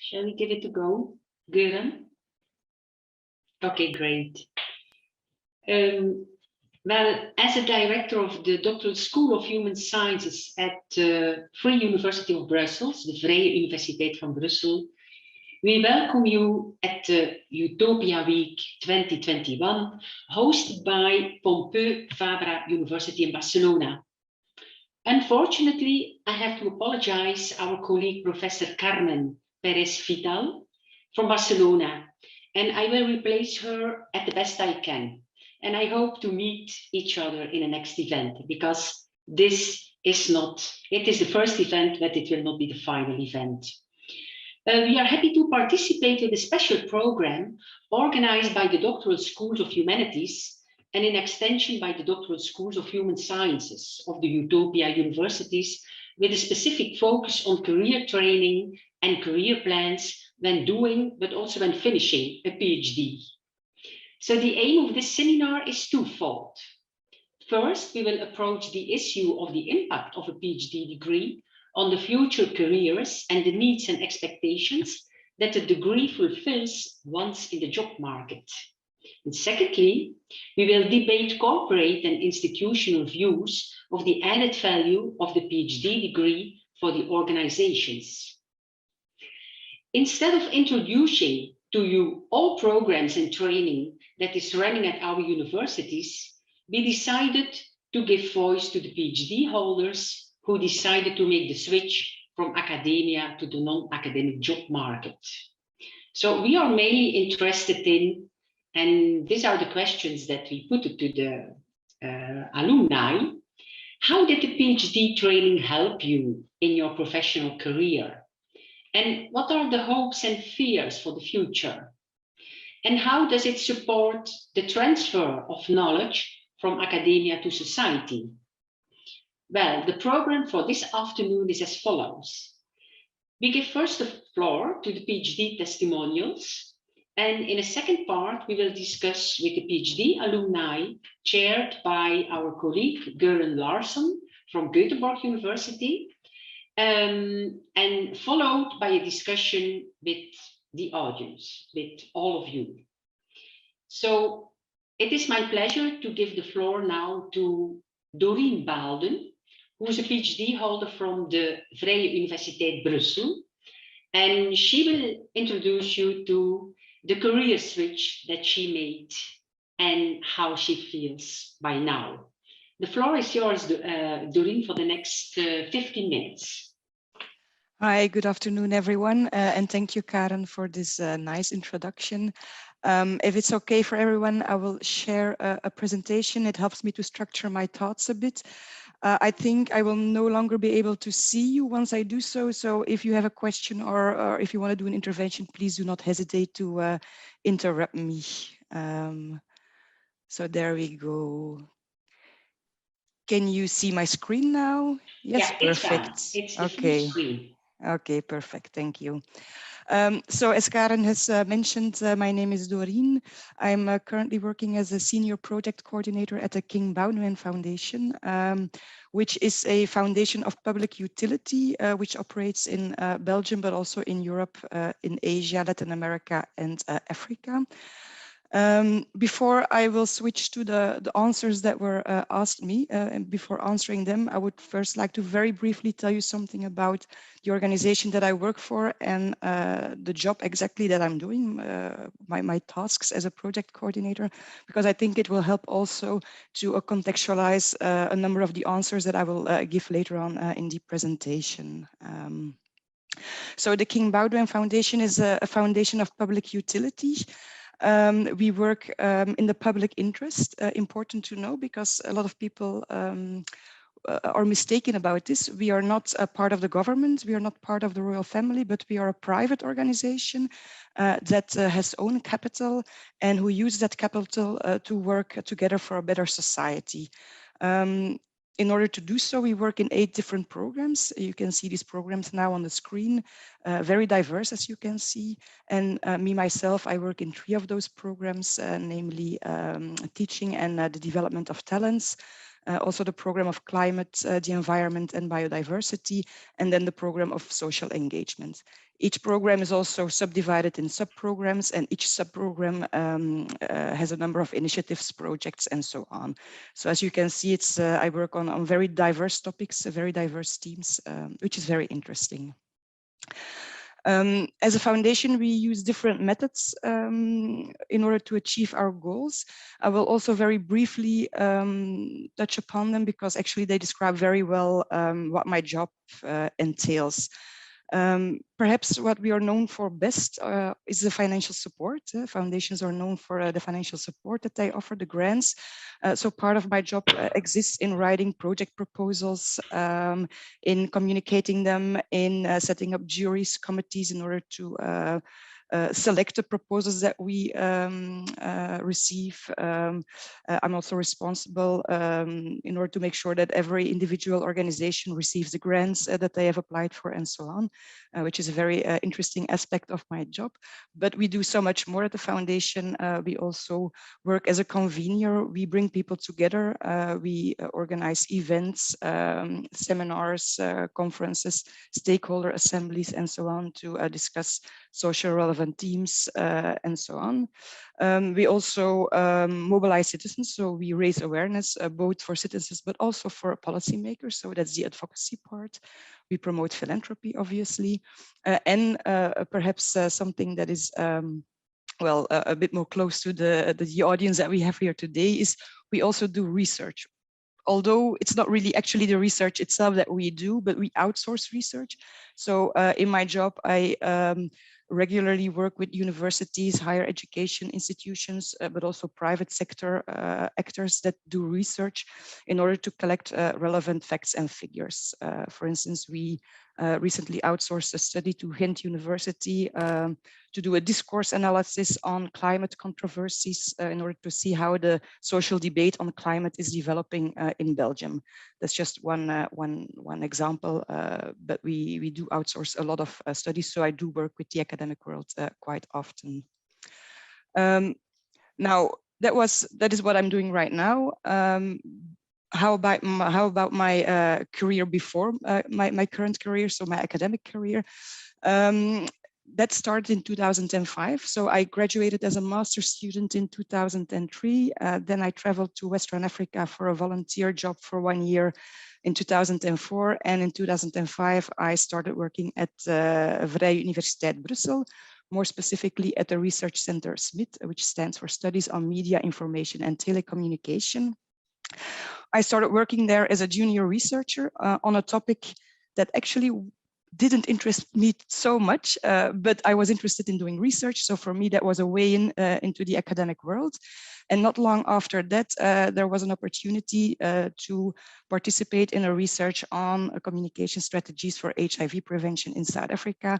Shall we give it a go, Göran? Okay, great. Well, as a director of the Doctoral School of Human Sciences at Free University of Brussels, the Vrije Universiteit van Brussel, we welcome you at the EUTOPIA Week 2021, hosted by Pompeu Fabra University in Barcelona. Unfortunately, I have to apologize our colleague Professor Carmen Perez Vidal from Barcelona, and I will replace her at the best I can. And I hope to meet each other in the next event, because this is it is the first event, but it will not be the final event. We are happy to participate in a special program organized by the Doctoral Schools of Humanities and in extension by the Doctoral Schools of Human Sciences of the EUTOPIA Universities, with a specific focus on career training and career plans when doing, but also when finishing a PhD. So the aim of this seminar is twofold. First, we will approach the issue of the impact of a PhD degree on the future careers and the needs and expectations that the degree fulfills once in the job market. And secondly, we will debate corporate and institutional views of the added value of the PhD degree for the organizations. Instead of introducing to you all programs and training that is running at our universities, we decided to give voice to the PhD holders who decided to make the switch from academia to the non-academic job market. So we are mainly interested in, and these are the questions that we put to the alumni, how did the PhD training help you in your professional career? And what are the hopes and fears for the future? And how does it support the transfer of knowledge from academia to society? Well, the program for this afternoon is as follows. We give first the floor to the PhD testimonials, and in a second part, we will discuss with the PhD alumni chaired by our colleague Göran Larsson from Gothenburg University, and followed by a discussion with the audience, with all of you. So it is my pleasure to give the floor now to Dorien Baelden, who is a PhD holder from the Vrije Universiteit Brussel, and she will introduce you to the career switch that she made and how she feels by now. The floor is yours, Dorien, for the next 15 minutes. Hi, good afternoon, everyone, and thank you, Karen, for this nice introduction. If it's okay for everyone, I will share a presentation. It helps me to structure my thoughts a bit. I think I will no longer be able to see you once I do so. So if you have a question or if you want to do an intervention, please do not hesitate to interrupt me. So there we go. Can you see my screen now? Yes, yeah, perfect. It's the full screen. Okay, perfect. Thank you. So as Karen has mentioned, my name is Dorien. I'm currently working as a senior project coordinator at the King Baelden Foundation, which is a foundation of public utility, which operates in Belgium, but also in Europe, in Asia, Latin America, and Africa. Before I will switch to the answers that were asked me, and before answering them, I would first like to very briefly tell you something about the organization that I work for and the job exactly that I'm doing, my tasks as a project coordinator, because I think it will help also to contextualize a number of the answers that I will give later on in the presentation. So the King Baelden Foundation is a foundation of public utility. We work in the public interest, important to know because a lot of people are mistaken about this. We are not a part of the government, we are not part of the royal family, but we are a private organization that has own capital and who use that capital to work together for a better society. In order to do so, we work in 8 different programs. You can see these programs now on the screen, very diverse, as you can see. And me, myself, I work in 3 of those programs, namely teaching and the development of talents, also the program of climate, the environment and biodiversity, and then the program of social engagement. Each program is also subdivided in sub-programs, and each sub-program has a number of initiatives, projects, and so on. So as you can see, it's I work on very diverse topics, very diverse teams, which is very interesting. As a foundation, we use different methods in order to achieve our goals. I will also very briefly touch upon them because actually they describe very well what my job entails. Perhaps what we are known for best is the financial support. Foundations are known for the financial support that they offer, the grants. So part of my job exists in writing project proposals, in communicating them, in setting up juries, committees in order to select the proposals that we receive. I'm also responsible in order to make sure that every individual organization receives the grants that they have applied for and so on, which is a very interesting aspect of my job. But we do so much more at the foundation. We also work as a convener. We bring people together. We organize events, seminars, conferences, stakeholder assemblies, and so on to discuss social relevant themes and so on. We also mobilize citizens, so we raise awareness both for citizens but also for policymakers. So that's the advocacy part. We promote philanthropy, obviously, and perhaps something that is well, a bit more close to the audience that we have here today is we also do research. Although it's not really actually the research itself that we do, but we outsource research. So in my job, I regularly work with universities, higher education institutions, but also private sector actors that do research in order to collect relevant facts and figures. For instance, we recently outsourced a study to Ghent University to do a discourse analysis on climate controversies in order to see how the social debate on climate is developing in Belgium. That's just one example, but we do outsource a lot of studies, so I do work with the academic world quite often. Now, that is what I'm doing right now. How about my career before my current career, so my academic career? That started in 2005. So I graduated as a master's student in 2003. Then I traveled to Western Africa for a volunteer job for 1 year in 2004. And in 2005, I started working at Vrije Universiteit Brussel, more specifically at the research center SMIT, which stands for Studies on Media, Information and Telecommunication. I started working there as a junior researcher on a topic that actually didn't interest me so much, but I was interested in doing research. So for me, that was a way in into the academic world. And not long after that, there was an opportunity to participate in a research on communication strategies for HIV prevention in South Africa.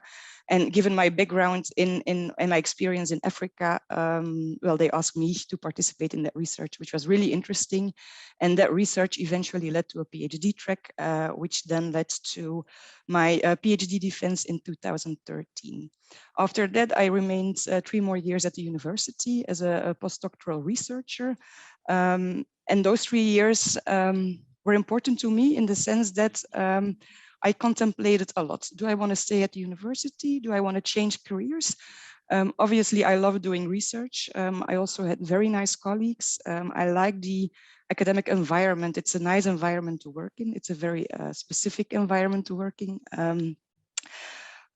And given my background and my experience in Africa, well, they asked me to participate in that research, which was really interesting. And that research eventually led to a PhD track, which then led to my PhD defense in 2013. After that, I remained 3 more years at the university as a postdoctoral researcher. And those 3 years were important to me in the sense that I contemplated a lot. Do I want to stay at the university? Do I want to change careers? Obviously, I love doing research. I also had very nice colleagues. I like the academic environment. It's a nice environment to work in. It's a very specific environment to work in.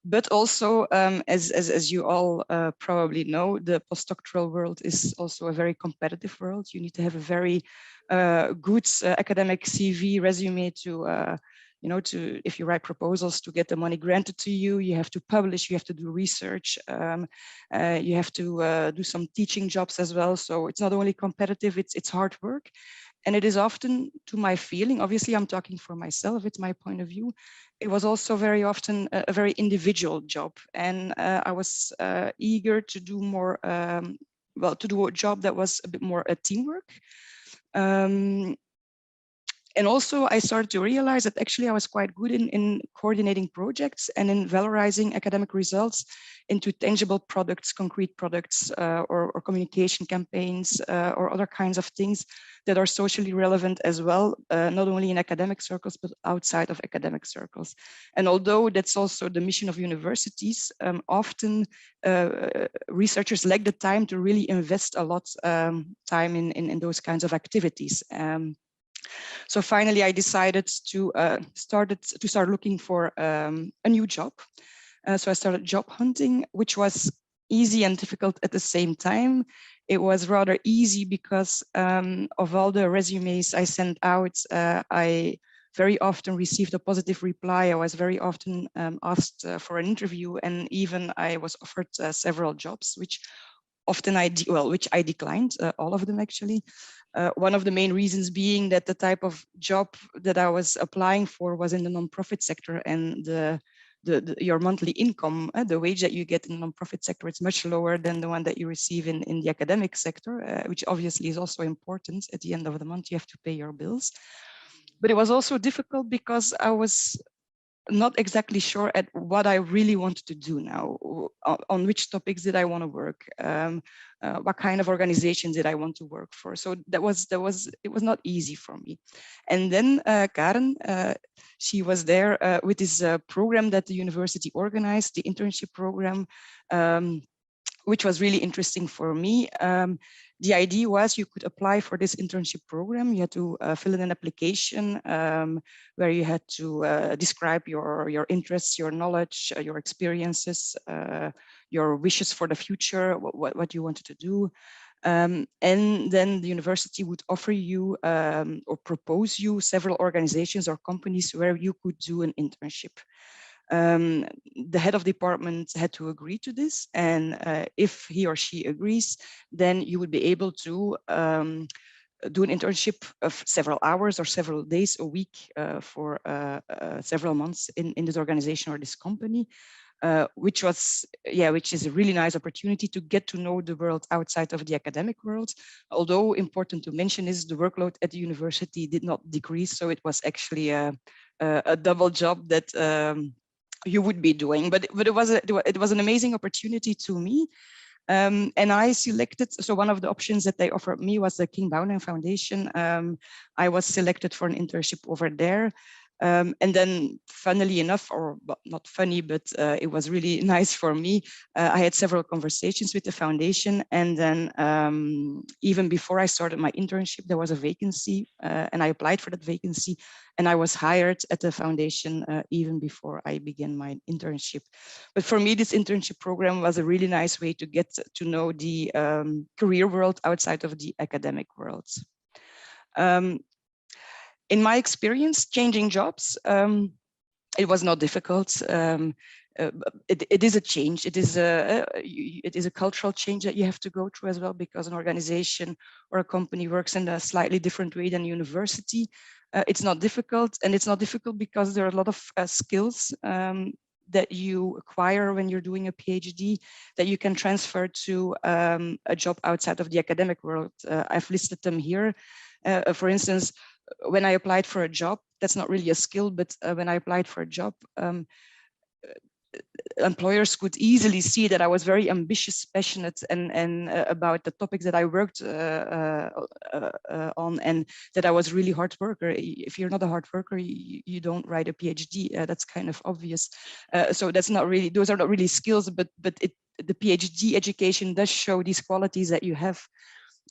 But also, as you all probably know, the postdoctoral world is also a very competitive world. You need to have a very good academic CV resume to, you know, if you write proposals to get the money granted to you, you have to publish, you have to do research, you have to do some teaching jobs as well. So it's not only competitive, it's hard work. And it is often, to my feeling, obviously I'm talking for myself, it's my point of view, it was also very often a very individual job. And I was eager to do more, well, to do a job that was a bit more a teamwork. And also I started to realize that actually I was quite good in coordinating projects and in valorizing academic results into tangible products, concrete products, or communication campaigns, or other kinds of things that are socially relevant as well, not only in academic circles, but outside of academic circles. And although that's also the mission of universities, often researchers lack the time to really invest a lot time in those kinds of activities. So finally, I decided to start looking for a new job. So I started job hunting, which was easy and difficult at the same time. It was rather easy because of all the resumes I sent out, I very often received a positive reply. I was very often asked for an interview, and even I was offered several jobs, which often which I declined, all of them actually. One of the main reasons being that the type of job that I was applying for was in the nonprofit sector, and your monthly income, the wage that you get in the nonprofit sector, it's much lower than the one that you receive in the academic sector, which obviously is also important. At the end of the month, you have to pay your bills. But it was also difficult because I was not exactly sure at what I really wanted to do now, on which topics did I want to work, what kind of organizations did I want to work for. So it was not easy for me. And then Karen, she was there with this program that the university organized, the internship program, which was really interesting for me. The idea was you could apply for this internship program. You had to fill in an application where you had to describe your interests, your knowledge, your experiences, your wishes for the future, what you wanted to do. And then the university would offer you or propose you several organizations or companies where you could do an internship. The head of department had to agree to this, and if he or she agrees, then you would be able to do an internship of several hours or several days a week for several months in this organization or this company, which is a really nice opportunity to get to know the world outside of the academic world. Although important to mention is the workload at the university did not decrease, so it was actually a double job that you would be doing, but it was an amazing opportunity to me. And I selected, so one of the options that they offered me was the King Baelden Foundation. I was selected for an internship over there. And then funnily enough, or not funny, but it was really nice for me. I had several conversations with the foundation, and then even before I started my internship, there was a vacancy and I applied for that vacancy, and I was hired at the foundation even before I began my internship. But for me, this internship program was a really nice way to get to know the career world outside of the academic world. In my experience, changing jobs, it was not difficult. It is a change. It is a cultural change that you have to go through as well, because an organization or a company works in a slightly different way than university. It's not difficult, and it's not difficult because there are a lot of skills that you acquire when you're doing a PhD that you can transfer to a job outside of the academic world. I've listed them here. For instance, when I applied for a job, that's not really a skill, but when I applied for a job, employers could easily see that I was very ambitious, passionate, and about the topics that I worked on, and that I was really hard worker. If you're not a hard worker, you don't write a PhD. That's kind of obvious. So that's not really; those are not really skills, but the PhD education does show these qualities that you have.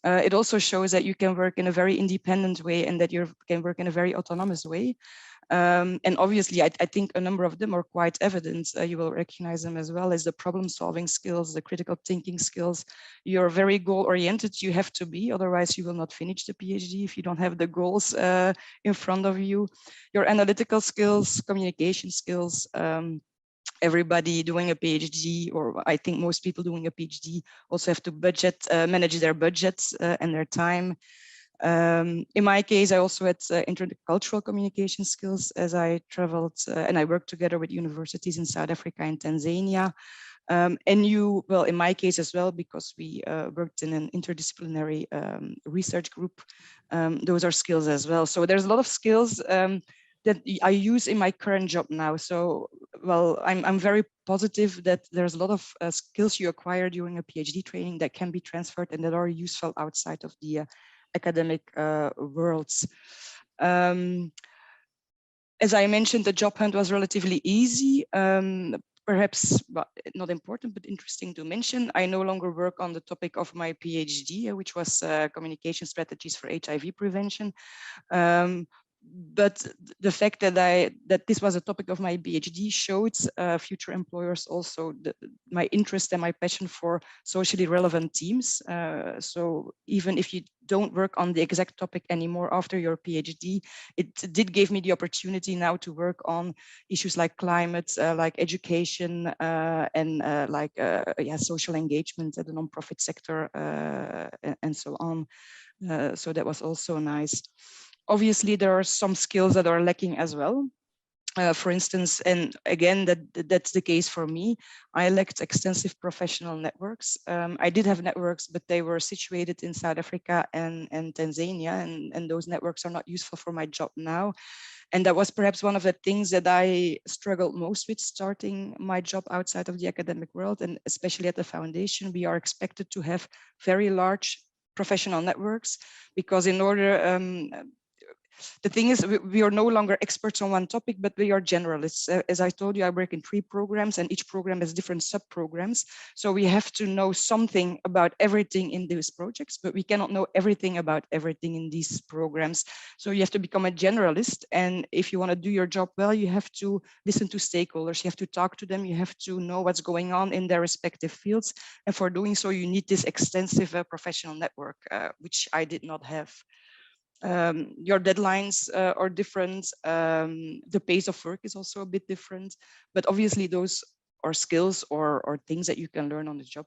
It also shows that you can work in a very independent way and that you can work in a very autonomous way. And obviously, I think a number of them are quite evident. You will recognize them as well as the problem-solving skills, the critical thinking skills. You're very goal-oriented. You have to be, otherwise you will not finish the PhD if you don't have the goals in front of you. Your analytical skills, communication skills. Everybody doing a PhD, or I think most people doing a PhD, also have to manage their budgets and their time. In my case, I also had intercultural communication skills as I traveled and I worked together with universities in South Africa and Tanzania. And you, well, in my case as well, because we worked in an interdisciplinary research group, those are skills as well. So there's a lot of skills that I use in my current job now. So, well, I'm very positive that there's a lot of skills you acquire during a PhD training that can be transferred and that are useful outside of the academic worlds. As I mentioned, the job hunt was relatively easy. Perhaps not important, but interesting to mention. I no longer work on the topic of my PhD, which was communication strategies for HIV prevention. But the fact that this was a topic of my PhD showed future employers also my interest and my passion for socially relevant themes. So even if you don't work on the exact topic anymore after your PhD, it did give me the opportunity now to work on issues like climate, like education, and social engagement at the nonprofit sector, and so on. So that was also nice. Obviously, there are some skills that are lacking as well. For instance, and again, that's the case for me, I lacked extensive professional networks. I did have networks, but they were situated in South Africa and Tanzania, and those networks are not useful for my job now. And that was perhaps one of the things that I struggled most with starting my job outside of the academic world, and especially at the foundation, we are expected to have very large professional networks, because in order, the thing is, we are no longer experts on one topic, but we are generalists. As I told you, I work in 3 programs, and each program has different sub-programs. So we have to know something about everything in these projects, but we cannot know everything about everything in these programs. So you have to become a generalist. And if you want to do your job well, you have to listen to stakeholders. You have to talk to them. You have to know what's going on in their respective fields. And for doing so, you need this extensive professional network, which I did not have. Your deadlines are different. The pace of work is also a bit different, but obviously those are skills or things that you can learn on the job.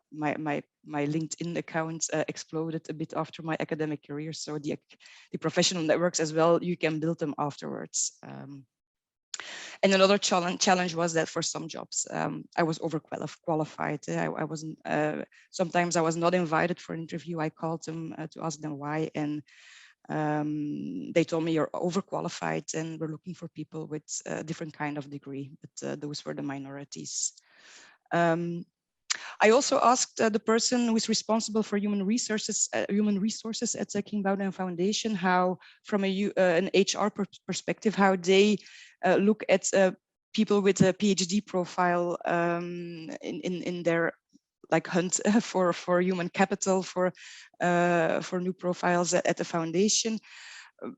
My LinkedIn account exploded a bit after my academic career, so the professional networks as well, you can build them afterwards. And another challenge was that for some jobs, I was overqualified. I wasn't. Sometimes I was not invited for an interview. I called them to ask them why, and they told me you're overqualified, and we're looking for people with a different kind of degree. But those were the minorities. I also asked the person who is responsible for human resources at the King Baelden Foundation, how, from an HR perspective, how they look at people with a PhD profile in their hunt for human capital, for new profiles at the foundation.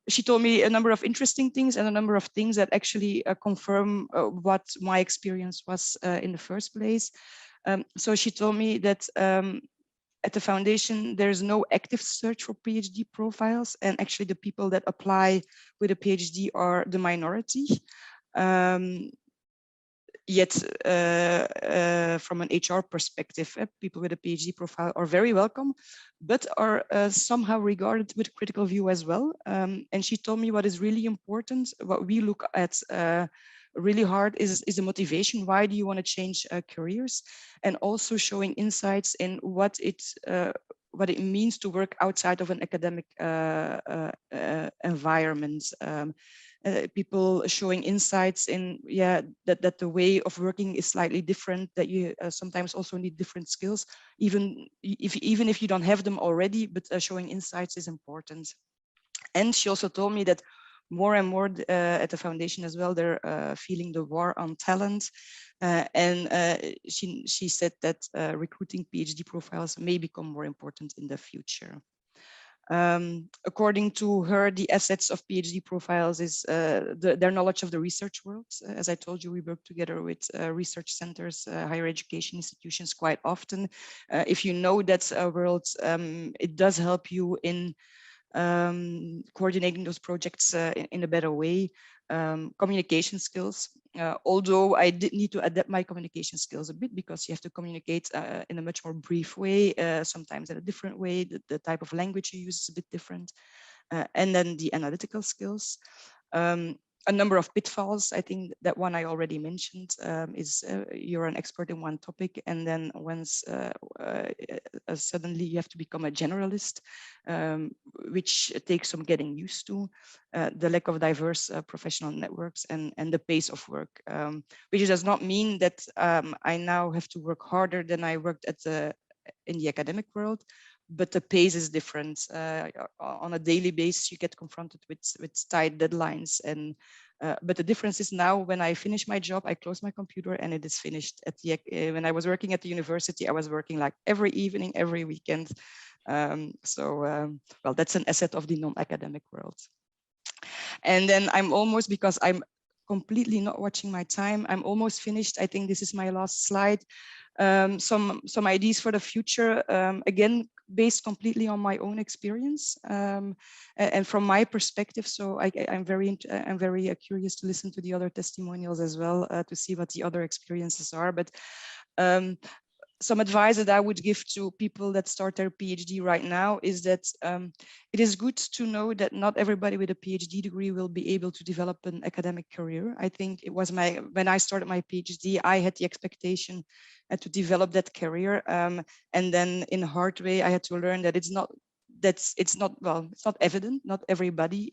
She told me a number of interesting things and a number of things that actually confirm what my experience was in the first place. So she told me that at the foundation, there's no active search for PhD profiles, and actually the people that apply with a PhD are the minority. Yet, from an HR perspective, people with a PhD profile are very welcome, but are somehow regarded with a critical view as well. And she told me what is really important, what we look at really hard is the motivation. Why do you want to change careers? And also showing insights in what it means to work outside of an academic environment. People showing insights in that the way of working is slightly different, that you sometimes also need different skills, even if you don't have them already, but showing insights is important. And she also told me that more and more at the foundation as well, they're feeling the war on talent. And she said that recruiting PhD profiles may become more important in the future. According to her, the assets of PhD profiles is their knowledge of the research world. As I told you, we work together with research centers, higher education institutions quite often. If you know that world, it does help you in coordinating those projects in a better way. Communication skills, although I did need to adapt my communication skills a bit, because you have to communicate in a much more brief way, sometimes in a different way. The type of language you use is a bit different. And then the analytical skills. a number of pitfalls. I think that one I already mentioned is you're an expert in one topic, and then once suddenly you have to become a generalist, which takes some getting used to. The lack of diverse professional networks and the pace of work, which does not mean that I now have to work harder than I worked in the academic world, but the pace is different. On a daily basis, you get confronted with tight deadlines, and but the difference is now when I finish my job, I close my computer and it is finished. When I was working at the university, I was working like every evening, every weekend. Well, that's an asset of the non-academic world. And then I'm almost, because I'm completely not watching my time, I'm almost finished. I think this is my last slide. Some ideas for the future, again, based completely on my own experience and from my perspective. So I'm very curious to listen to the other testimonials as well, to see what the other experiences are. But some advice that I would give to people that start their PhD right now is that it is good to know that not everybody with a PhD degree will be able to develop an academic career. I think it was when I started my PhD, I had the expectation to develop that career, and then in a hard way, I had to learn that it's not evident. Not everybody.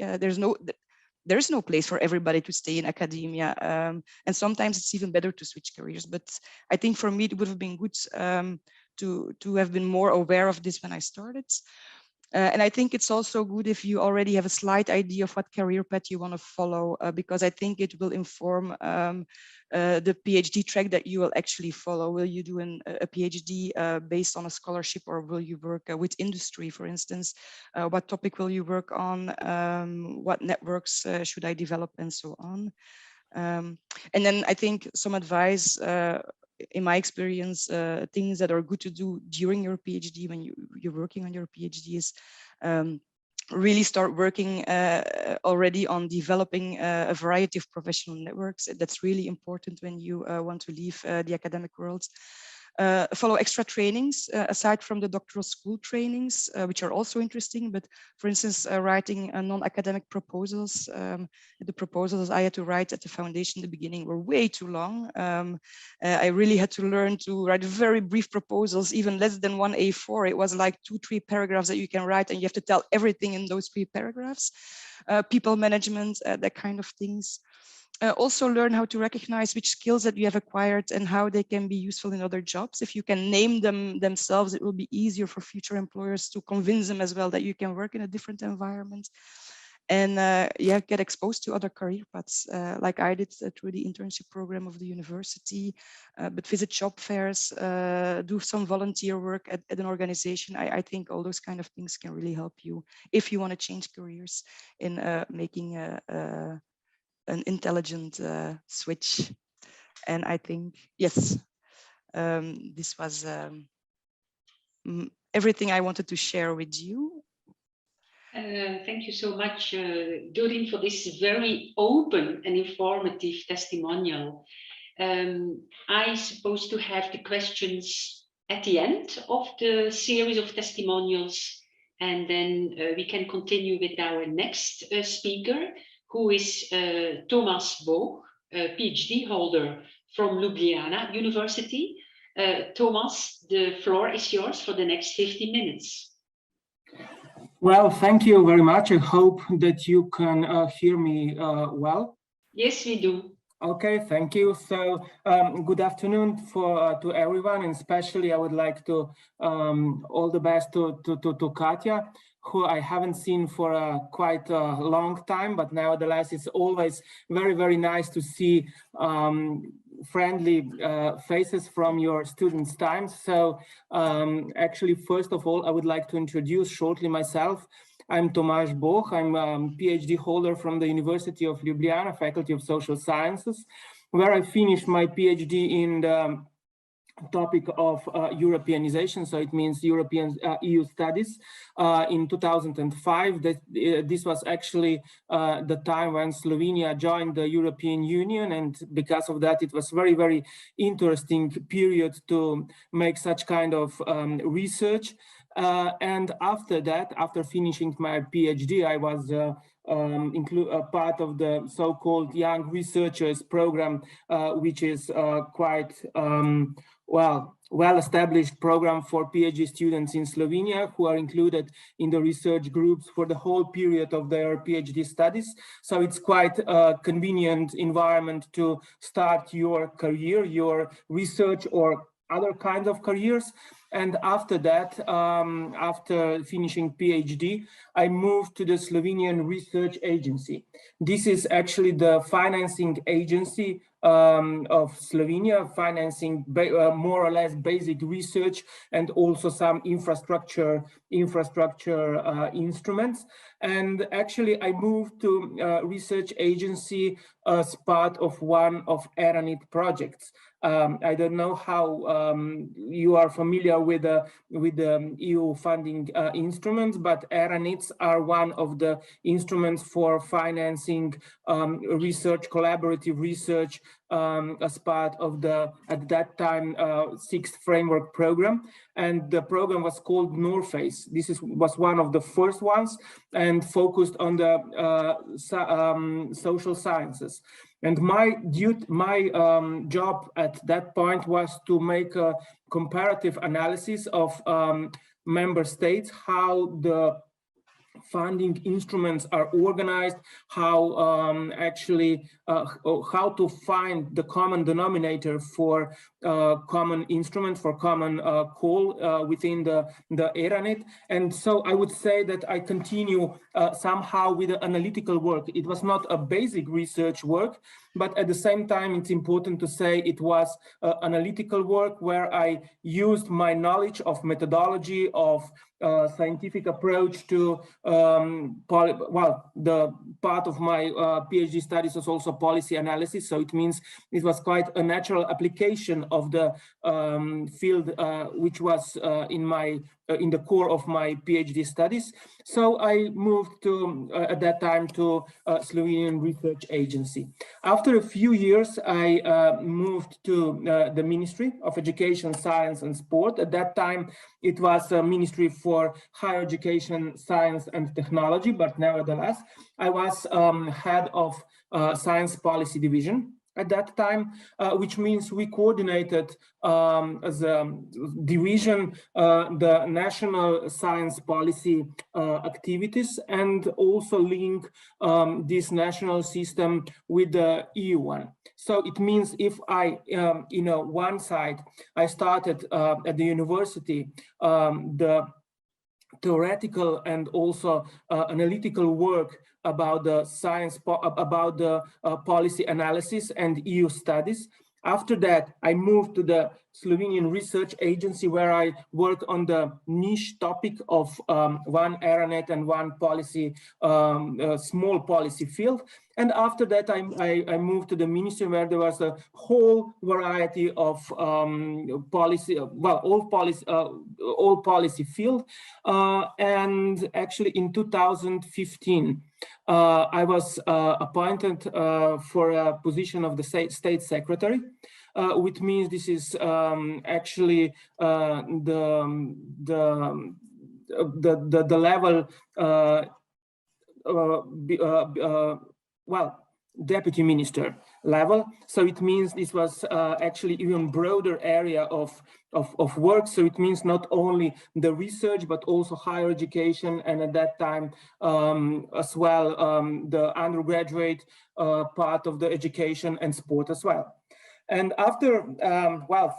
There's no place for everybody to stay in academia, and sometimes it's even better to switch careers. But I think for me it would have been good to have been more aware of this when I started. And I think it's also good if you already have a slight idea of what career path you want to follow, because I think it will inform the PhD track that you will actually follow. Will you do a PhD based on a scholarship, or will you work with industry, for instance? What topic will you work on? What networks should I develop, and so on? And then I think some advice, in my experience, things that are good to do during your PhD when you're working on your PhD is really start working already on developing a variety of professional networks. That's really important when you want to leave the academic world. Follow extra trainings aside from the doctoral school trainings, which are also interesting. But for instance, writing non-academic proposals. The proposals I had to write at the foundation in the beginning were way too long. I really had to learn to write very brief proposals, even less than one A4. It was like 2-3 paragraphs that you can write, and you have to tell everything in those 3 paragraphs. People management, that kind of things. Also learn how to recognize which skills that you have acquired and how they can be useful in other jobs. If you can name them themselves, it will be easier for future employers to convince them as well that you can work in a different environment. And yeah, get exposed to other career paths, like I did through the internship program of the university, but visit job fairs, do some volunteer work at an organization. I think all those kind of things can really help you if you want to change careers in making an intelligent switch. And I think, yes, this was everything I wanted to share with you. Thank you so much, Dorien, for this very open and informative testimonial. I suppose to have the questions at the end of the series of testimonials, and then we can continue with our next speaker, who is Tomaž Boh, a PhD holder from Ljiubljana University. Tomaž, the floor is yours for the next 50 minutes. Well, thank you very much. I hope that you can hear me well. Yes, we do. Okay, thank you. So good afternoon to everyone, and especially I would like to all the best to Katja, who I haven't seen for quite a long time, but nevertheless it's always very, very nice to see friendly faces from your students' times. So actually, first of all, I would like to introduce shortly myself. I'm Tomaž Boh. I'm a PhD holder from the University of Ljubljana, Faculty of Social Sciences, where I finished my PhD in the topic of Europeanization, so it means European EU studies, in 2005. This was actually the time when Slovenia joined the European Union, and because of that it was very, very interesting period to make such kind of research. And after that, after finishing my PhD, I was include a part of the so-called Young Researchers program, which is quite well-established program for PhD students in Slovenia who are included in the research groups for the whole period of their PhD studies. So it's quite a convenient environment to start your career, your research or other kinds of careers. And after that, after finishing PhD, I moved to the Slovenian Research Agency. This is actually the financing agency of Slovenia, financing more or less basic research and also some infrastructure instruments. And actually, I moved to research agency as part of one of ERANIT projects. I don't know how you are familiar with the EU funding instruments, but ERANITs are one of the instruments for financing research, collaborative research, as part of the, at that time, 6th framework program. And the program was called Norface. This was one of the first ones and focused on the social sciences. And my job at that point was to make a comparative analysis of member states, how the funding instruments are organized, how how to find the common denominator for common instrument, for common call within the ERANIT. And so I would say that I continue somehow with the analytical work. It was not a basic research work, but at the same time, it's important to say it was analytical work where I used my knowledge of methodology, of scientific approach to, the part of my PhD studies was also policy analysis. So it means it was quite a natural application of the field which was in the core of my PhD studies. So I moved to, at that time, to Slovenian Research Agency. After a few years, I moved to the Ministry of Education, Science and Sport. At that time, it was a Ministry for Higher Education, Science and Technology, but nevertheless, I was head of Science Policy Division at that time, which means we coordinated as a division the national science policy activities and also link this national system with the EU one. So it means if I, one side, I started at the university, the theoretical and also analytical work about the science, about the policy analysis and EU studies. After that, I moved to the Slovenian Research Agency, where I work on the niche topic of one ERANET and one policy, small policy field. And after that, I moved to the ministry, where there was a whole variety of policy, all policy field. And actually, in 2015, I was appointed for a position of the state secretary, which means this is actually the level, deputy minister level. So it means this was actually even broader area of work. So it means not only the research, but also higher education. And at that time as well, the undergraduate part of the education and sport as well. And after,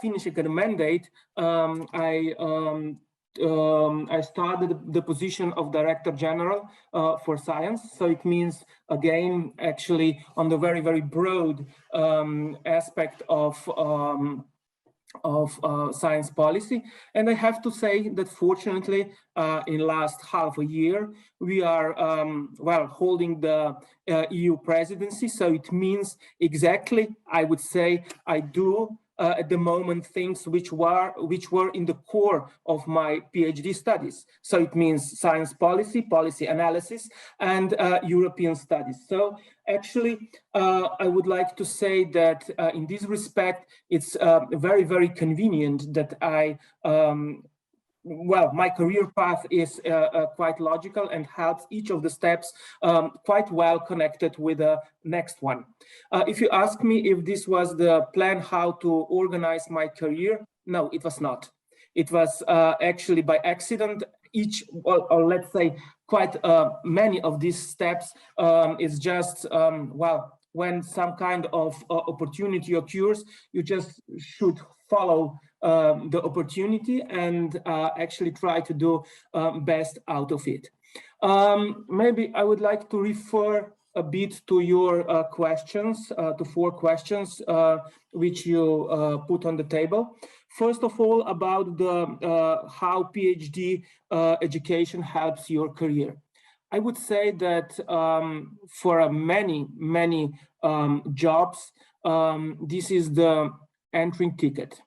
finishing the mandate, I started the position of Director General for Science. So it means, again, actually on the very, very broad aspect of science policy. And I have to say that fortunately, in last half a year, we are, holding the EU presidency. So it means exactly, I would say, I do at the moment things which were in the core of my PhD studies. So it means science policy, policy analysis, and European studies. So actually, I would like to say that in this respect, it's very, very convenient that I well, my career path is quite logical and helps each of the steps quite well connected with the next one. If you ask me if this was the plan how to organize my career, no, it was not. It was actually by accident. Each, or let's say quite many of these steps is just, well, when some kind of opportunity occurs, you just should follow the opportunity and actually try to do best out of it. Maybe I would like to refer a bit to your questions, to 4 questions which you put on the table. First of all, about the how PhD education helps your career. I would say that for many jobs, this is the entering ticket.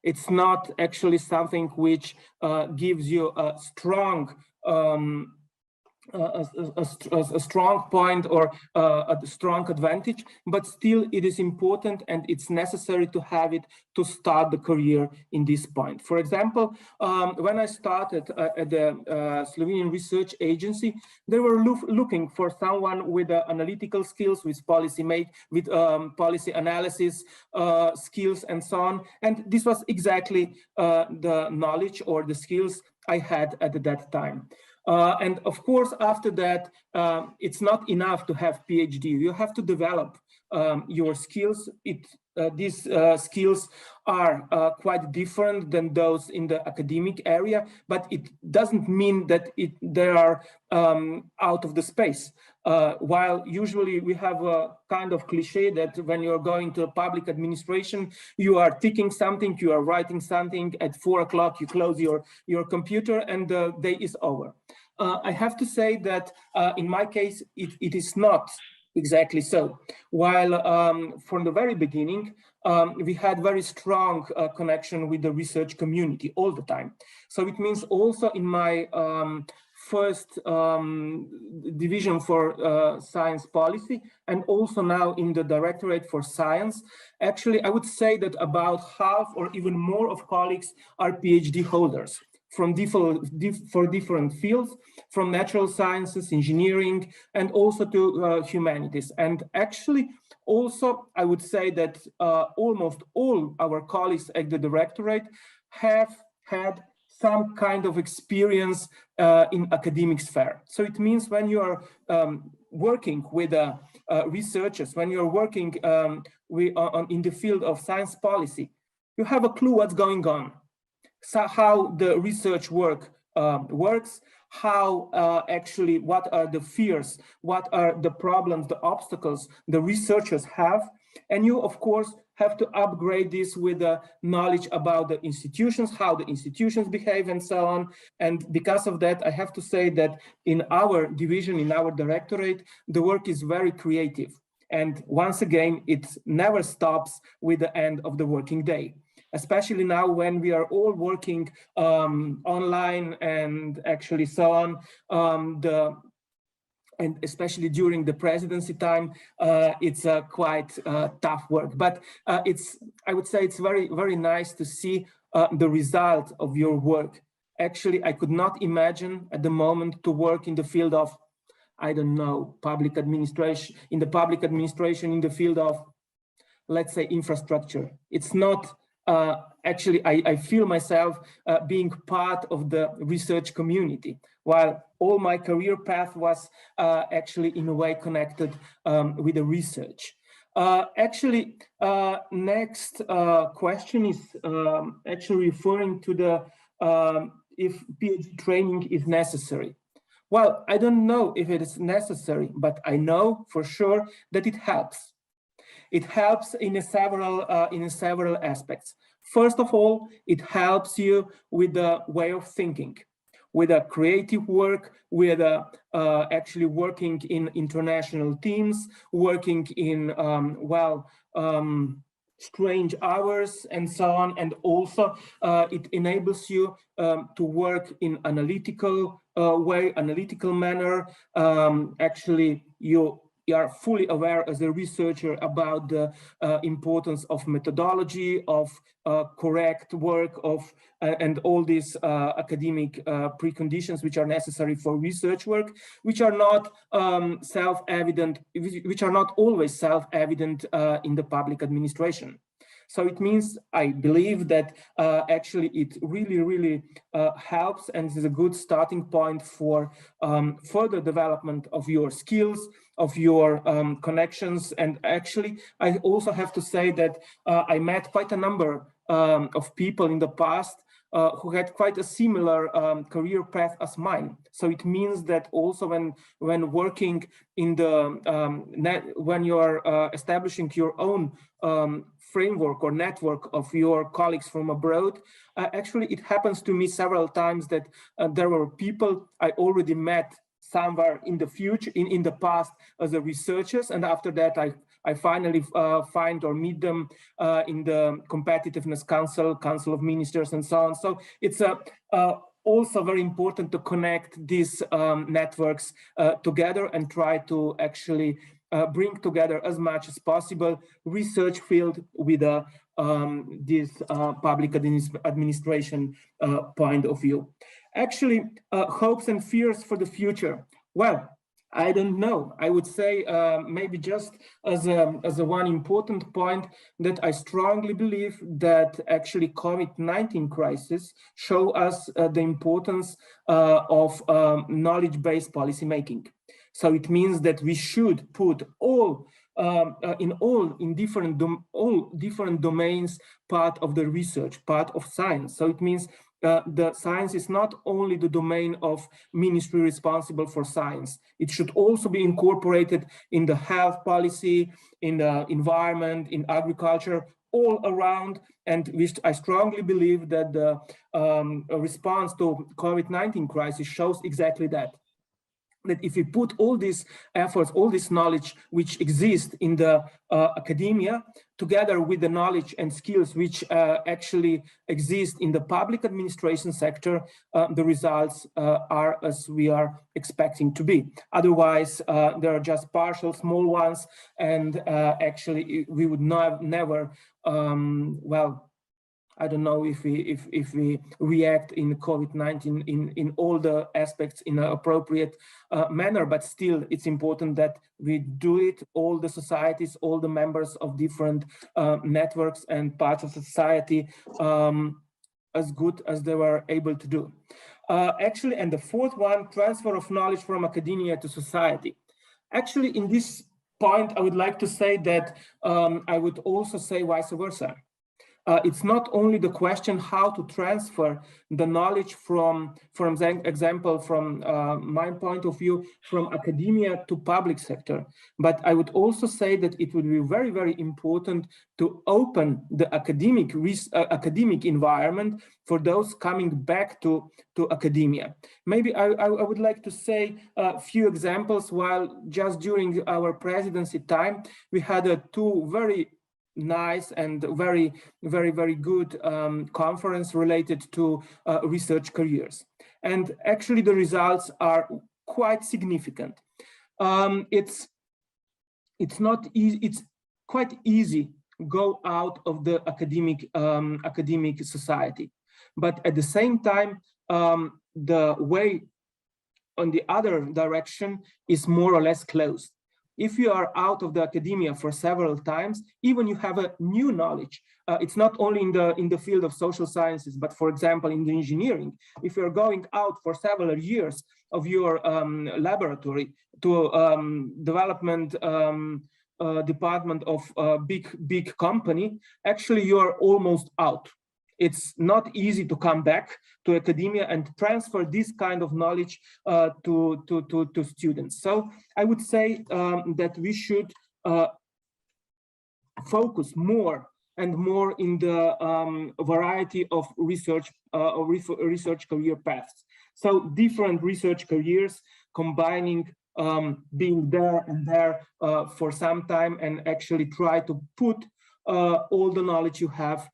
It's not actually something which gives you a strong a strong point or a strong advantage, but still it is important and it's necessary to have it to start the career in this point. For example, when I started at the Slovenian Research Agency, they were looking for someone with analytical skills, with policy analysis skills and so on. And this was exactly the knowledge or the skills I had at that time. And of course, after that, it's not enough to have PhD. You have to develop your skills. These skills are quite different than those in the academic area, but it doesn't mean that they are out of the space. While usually we have a kind of cliche that when you're going to public administration, you are ticking something, you are writing something, at 4 o'clock you close your computer and the day is over. I have to say that in my case, it is not exactly so. While from the very beginning, we had very strong connection with the research community all the time. So it means also in my first division for science policy and also now in the Directorate for Science, actually, I would say that about half or even more of colleagues are PhD holders from different fields, from natural sciences, engineering, and also to humanities. And actually, also, I would say that almost all our colleagues at the Directorate have had some kind of experience in academic sphere. So it means when you are working with researchers, when you're working in the field of science policy, you have a clue what's going on. So how the research work works, how actually, what are the fears, what are the problems, the obstacles the researchers have. And you, of course, have to upgrade this with the knowledge about the institutions, how the institutions behave and so on. And because of that, I have to say that in our division, in our directorate, the work is very creative. And once again, it never stops with the end of the working day. Especially now when we are all working online and actually so on, and especially during the presidency time, it's quite tough work. But I would say it's very, very nice to see the result of your work. Actually, I could not imagine at the moment to work in the field of, I don't know, public administration, in the public administration, in the field of, let's say, infrastructure. It's not, actually, I feel myself being part of the research community, while all my career path was actually in a way connected with the research. Actually, next question is actually referring to the if PhD training is necessary. Well, I don't know if it is necessary, but I know for sure that it helps. It helps in several aspects. First of all, it helps you with the way of thinking, with a creative work, with actually working in international teams, working in, strange hours and so on. And also it enables you to work in analytical way, analytical manner. Actually, you are fully aware as a researcher about the importance of methodology, of correct work, of and all these academic preconditions which are necessary for research work, which are not self-evident, which are not always self-evident in the public administration. So it means, I believe that actually it really helps and is a good starting point for further development of your skills, of your connections. And actually, I also have to say that I met quite a number of people in the past who had quite a similar career path as mine. So it means that also when working in the when you are establishing your own framework or network of your colleagues from abroad, actually it happens to me several times that there were people I already met somewhere in the future, in the past as a researchers, and after that I finally find or meet them in the Competitiveness Council of Ministers and so on. So it's also very important to connect these networks together and try to actually bring together as much as possible research field with this public administration point of view. Actually, hopes and fears for the future. Well, I don't know. I would say maybe just as a one important point that I strongly believe that actually COVID-19 crisis show us the importance of knowledge-based policy making. So it means that we should put all different domains part of the research, part of science. So it means the science is not only the domain of ministry responsible for science. It should also be incorporated in the health policy, in the environment, in agriculture, all around. And I strongly believe that the response to COVID-19 crisis shows exactly that. That if we put all these efforts, all this knowledge which exists in the academia, together with the knowledge and skills which actually exist in the public administration sector, the results are as we are expecting to be. Otherwise, there are just partial small ones, and actually we would never, well, I don't know if we react in COVID-19 in all the aspects in an appropriate manner, but still it's important that we do it, all the societies, all the members of different networks and parts of society as good as they were able to do. Actually, and the fourth one, transfer of knowledge from academia to society. Actually, in this point, I would like to say that I would also say vice versa. It's not only the question how to transfer the knowledge from example, from my point of view, from academia to public sector. But I would also say that it would be very important to open the academic environment for those coming back to academia. Maybe I would like to say a few examples. While just during our presidency time, we had two very nice and very good conference related to research careers, and actually the results are quite significant. It's not easy. It's quite easy go out of the academic society, but at the same time the way on the other direction is more or less closed. If you are out of the academia for several times, even you have a new knowledge. It's not only in the field of social sciences, but for example, in the engineering. If you're going out for several years of your laboratory to development department of a big company, actually you're almost out. It's not easy to come back to academia and transfer this kind of knowledge to students. So I would say that we should focus more and more in the variety of research career paths. So different research careers combining being there and there for some time, and actually try to put all the knowledge you have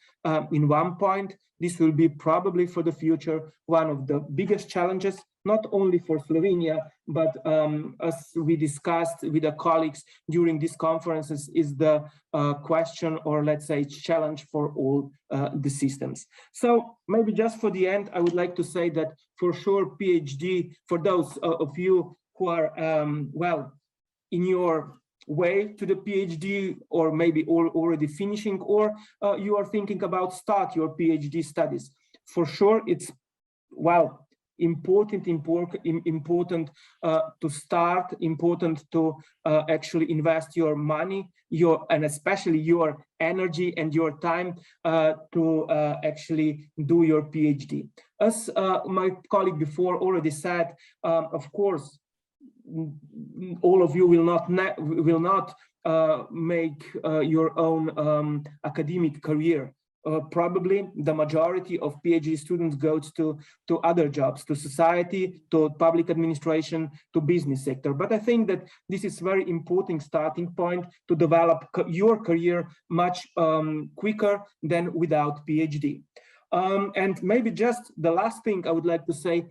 in one point. This will be probably for the future one of the biggest challenges, not only for Slovenia, but as we discussed with the colleagues during these conferences, is the question, or let's say challenge for all the systems. So maybe just for the end, I would like to say that for sure PhD, for those of you who are, well, in your way to the PhD, or maybe already finishing, or you are thinking about start your PhD studies, for sure it's, well, important to start, important to actually invest your money, and especially your energy and your time to actually do your PhD. As my colleague before already said, of course, all of you will not make your own academic career. Probably the majority of PhD students goes to other jobs, to society, to public administration, to business sector. But I think that this is very important starting point to develop your career much quicker than without PhD. And maybe just the last thing I would like to say,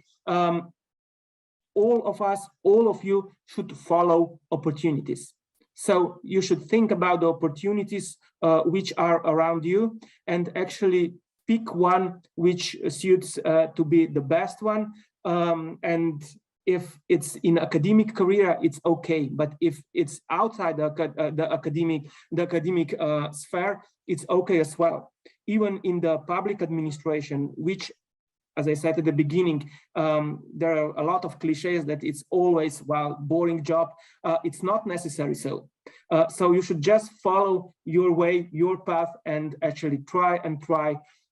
all of us, all of you should follow opportunities. So you should think about the opportunities which are around you, and actually pick one which suits to be the best one. And if it's in academic career, it's okay. But if it's outside the academic sphere, it's okay as well. Even in the public administration, which, as I said at the beginning, there are a lot of cliches that it's always, well, boring job. It's not necessary so. So you should just follow your way, your path, and actually try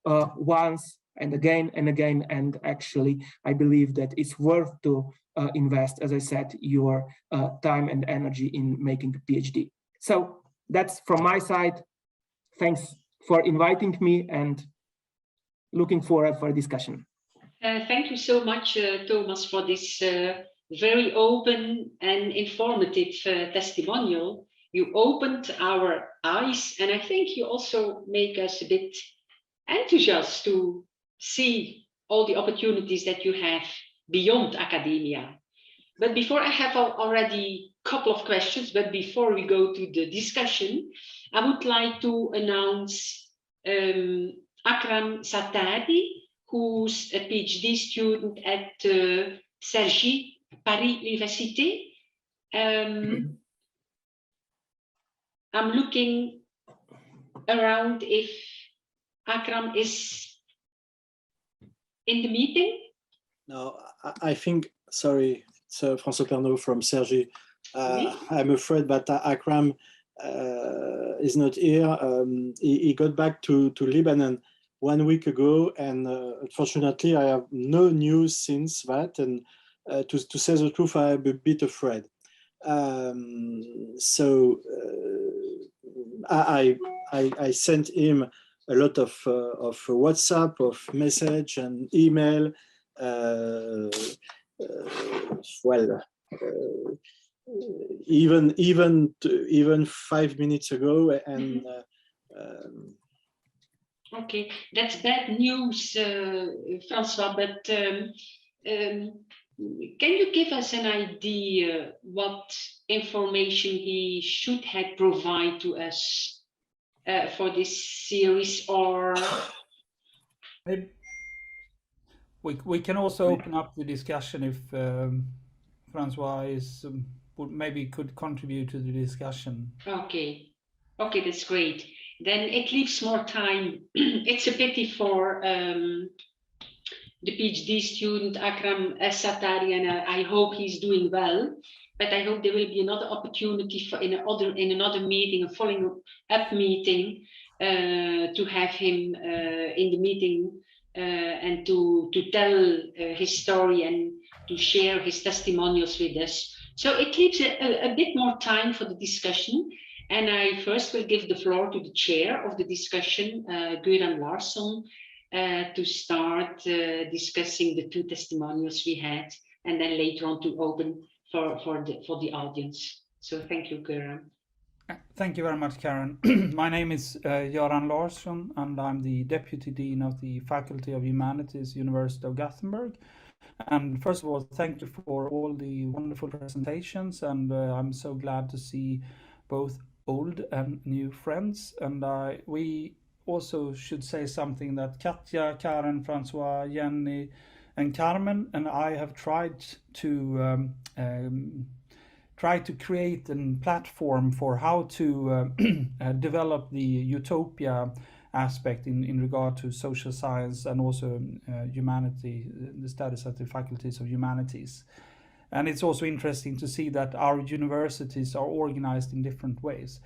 once and again and again. And actually, I believe that it's worth to invest, as I said, your time and energy in making a PhD. So that's from my side. Thanks for inviting me, and looking forward for a discussion. Thank you so much, Tomaž, for this very open and informative testimonial. You opened our eyes, and I think you also make us a bit enthusiastic to see all the opportunities that you have beyond academia. But before, I have already a couple of questions, but before we go to the discussion, I would like to announce Akram Zaatari, who's a PhD student at Cergy, Paris Université. I'm looking around if Akram is in the meeting. No, I think, sorry, it's François Pernaud from Cergy. I'm afraid that Akram is not here. He got back to Lebanon 1 week ago, and unfortunately I have no news since that, and to say the truth, I'm a bit afraid. So I sent him a lot of WhatsApp, of message and email. Well, even 5 minutes ago, and okay, that's bad news, François, but can you give us an idea what information he should have provided to us for this series? Or we can also open up the discussion if François is maybe could contribute to the discussion. Okay, that's great. Then it leaves more time. It's a pity for the PhD student Akram Zaatari, and I hope he's doing well. But I hope there will be another opportunity for in another meeting, a following up meeting, to have him in the meeting and to tell his story and to share his testimonials with us. So it leaves a bit more time for the discussion. And I first will give the floor to the chair of the discussion, Göran Larsson, to start discussing the two testimonials we had, and then later on to open for the audience. So thank you, Göran. Thank you very much, Karen. My name is Göran Larsson, and I'm the Deputy Dean of the Faculty of Humanities, University of Gothenburg. And first of all, thank you for all the wonderful presentations, and I'm so glad to see both old and new friends. And we also should say something that Katja, Karen, Francois, Jenny, and Carmen and I have tried to create a platform for how to develop the EUTOPIA aspect in regard to social science and also humanity, the studies at the faculties of humanities. And it's also interesting to see that our universities are organized in different ways.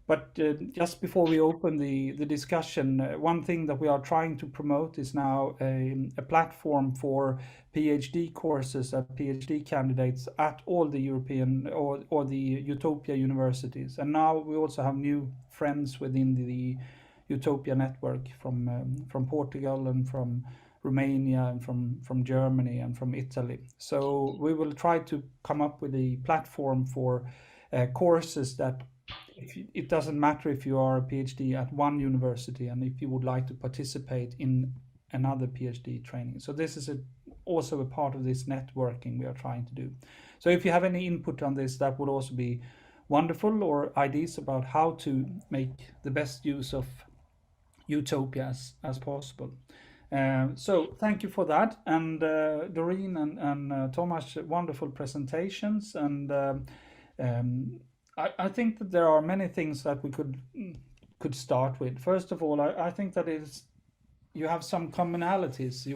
But just before we open the discussion, one thing that we are trying to promote is now a platform for PhD courses at PhD candidates at all the European or the EUTOPIA universities. And now we also have new friends within the EUTOPIA network from Portugal and from Romania and from Germany and from Italy. So we will try to come up with a platform for courses that it doesn't matter if you are a PhD at one university and if you would like to participate in another PhD training. So this is also a part of this networking we are trying to do. So if you have any input on this, that would also be wonderful, or ideas about how to make the best use of EUTOPIA as possible. So thank you for that. And Dorien and Tomaž, wonderful presentations. And I think that there are many things that we could start with. First of all, I think that you have some commonalities.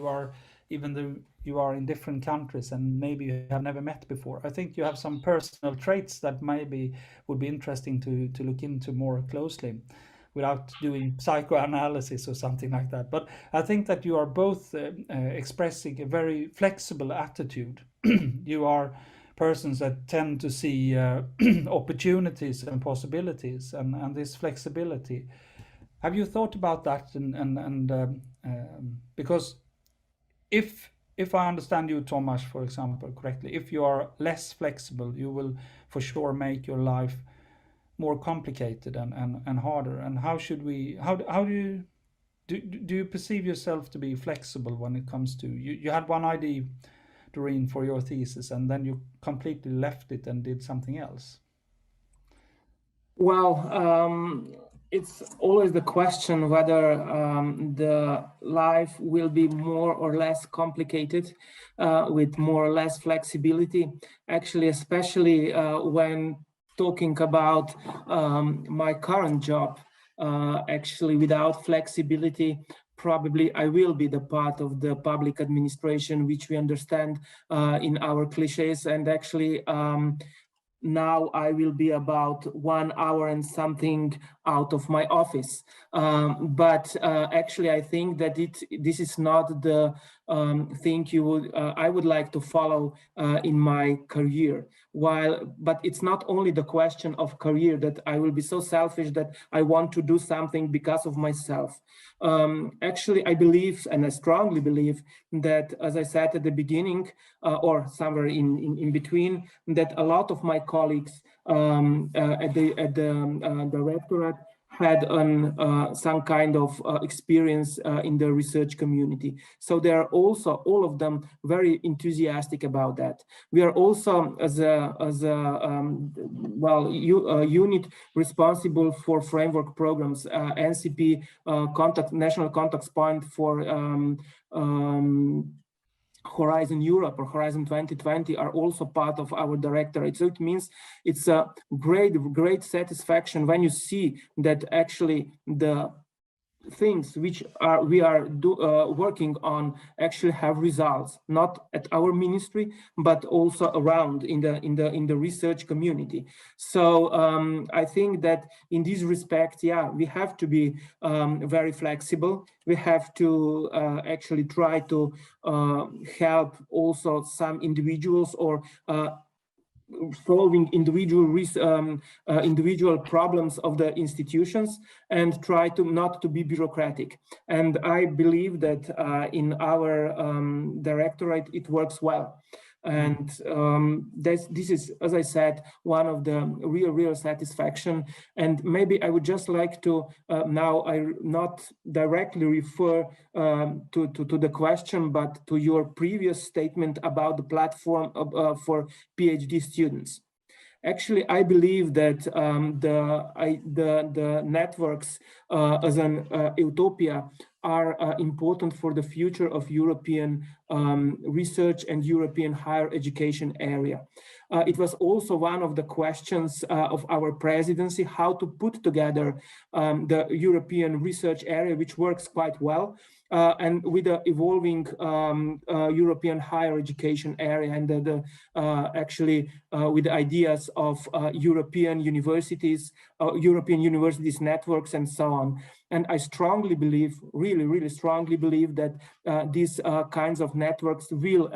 Even though you are in different countries and maybe you have never met before, I think you have some personal traits that maybe would be interesting to look into more closely without doing psychoanalysis or something like that. But I think that you are both expressing a very flexible attitude. You are persons that tend to see opportunities and possibilities and this flexibility. Have you thought about that? And because if I understand you, Tomaž, for example, correctly, if you are less flexible, you will for sure make your life more complicated and harder. And how do you perceive yourself to be flexible when it comes to you had one idea, Dorien, for your thesis, and then you completely left it and did something else? Well, it's always the question whether the life will be more or less complicated with more or less flexibility. Actually, especially when talking about my current job, actually without flexibility, probably I will be the part of the public administration, which we understand in our cliches. And actually, now I will be about 1 hour and something out of my office. But actually, I think that this is not the thing I would like to follow in my career. But it's not only the question of career that I will be so selfish that I want to do something because of myself. Actually, I believe, and I strongly believe, that, as I said at the beginning, or somewhere in between, that a lot of my colleagues at the directorate had some kind of experience in the research community. So they are also, all of them, very enthusiastic about that. We are also, as a unit responsible for framework programs, NCP National Contact Point for Horizon Europe or Horizon 2020 are also part of our directorate. So it means it's a great satisfaction when you see that actually the things which we are working on actually have results, not at our ministry, but also around in the research community. So I think that in this respect, we have to be very flexible. We have to actually try to help also some individuals or solving individual problems of the institutions, and try to not to be bureaucratic. And I believe that in our directorate it works well. And this is, as I said, one of the real satisfaction. And maybe I would just like to now I not directly refer to the question, but to your previous statement about the platform for PhD students. Actually, I believe that the networks as an utopia are important for the future of European research and European higher education area. It was also one of the questions of our presidency, how to put together the European research area, which works quite well, and with the evolving European higher education area, and actually with the ideas of European universities networks, and so on. And I strongly believe, really strongly believe, that these kinds of networks will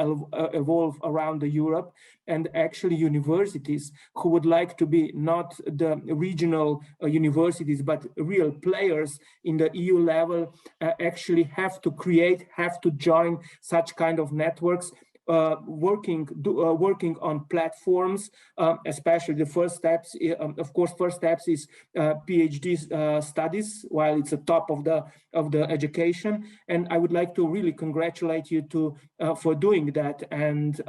evolve around Europe, and actually universities who would like to be not the regional universities, but real players in the EU level actually have to join such kind of networks, working on platforms, especially the first steps. Of course, first steps is PhD studies, while it's the top of the education. And I would like to really congratulate you for doing that. And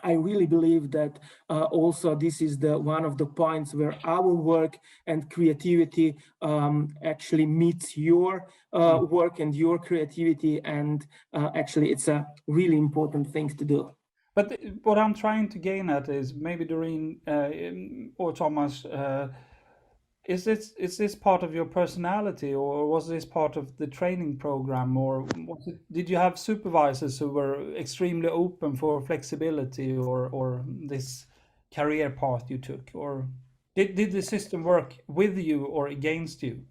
I really believe that also this is one of the points where our work and creativity actually meets your work and your creativity, and actually it's a really important thing to do. But what I'm trying to gain at is maybe Dorien or Tomaž, is this part of your personality, or was this part of the training program, or did you have supervisors who were extremely open for flexibility, or this career path you took, or did the system work with you or against you?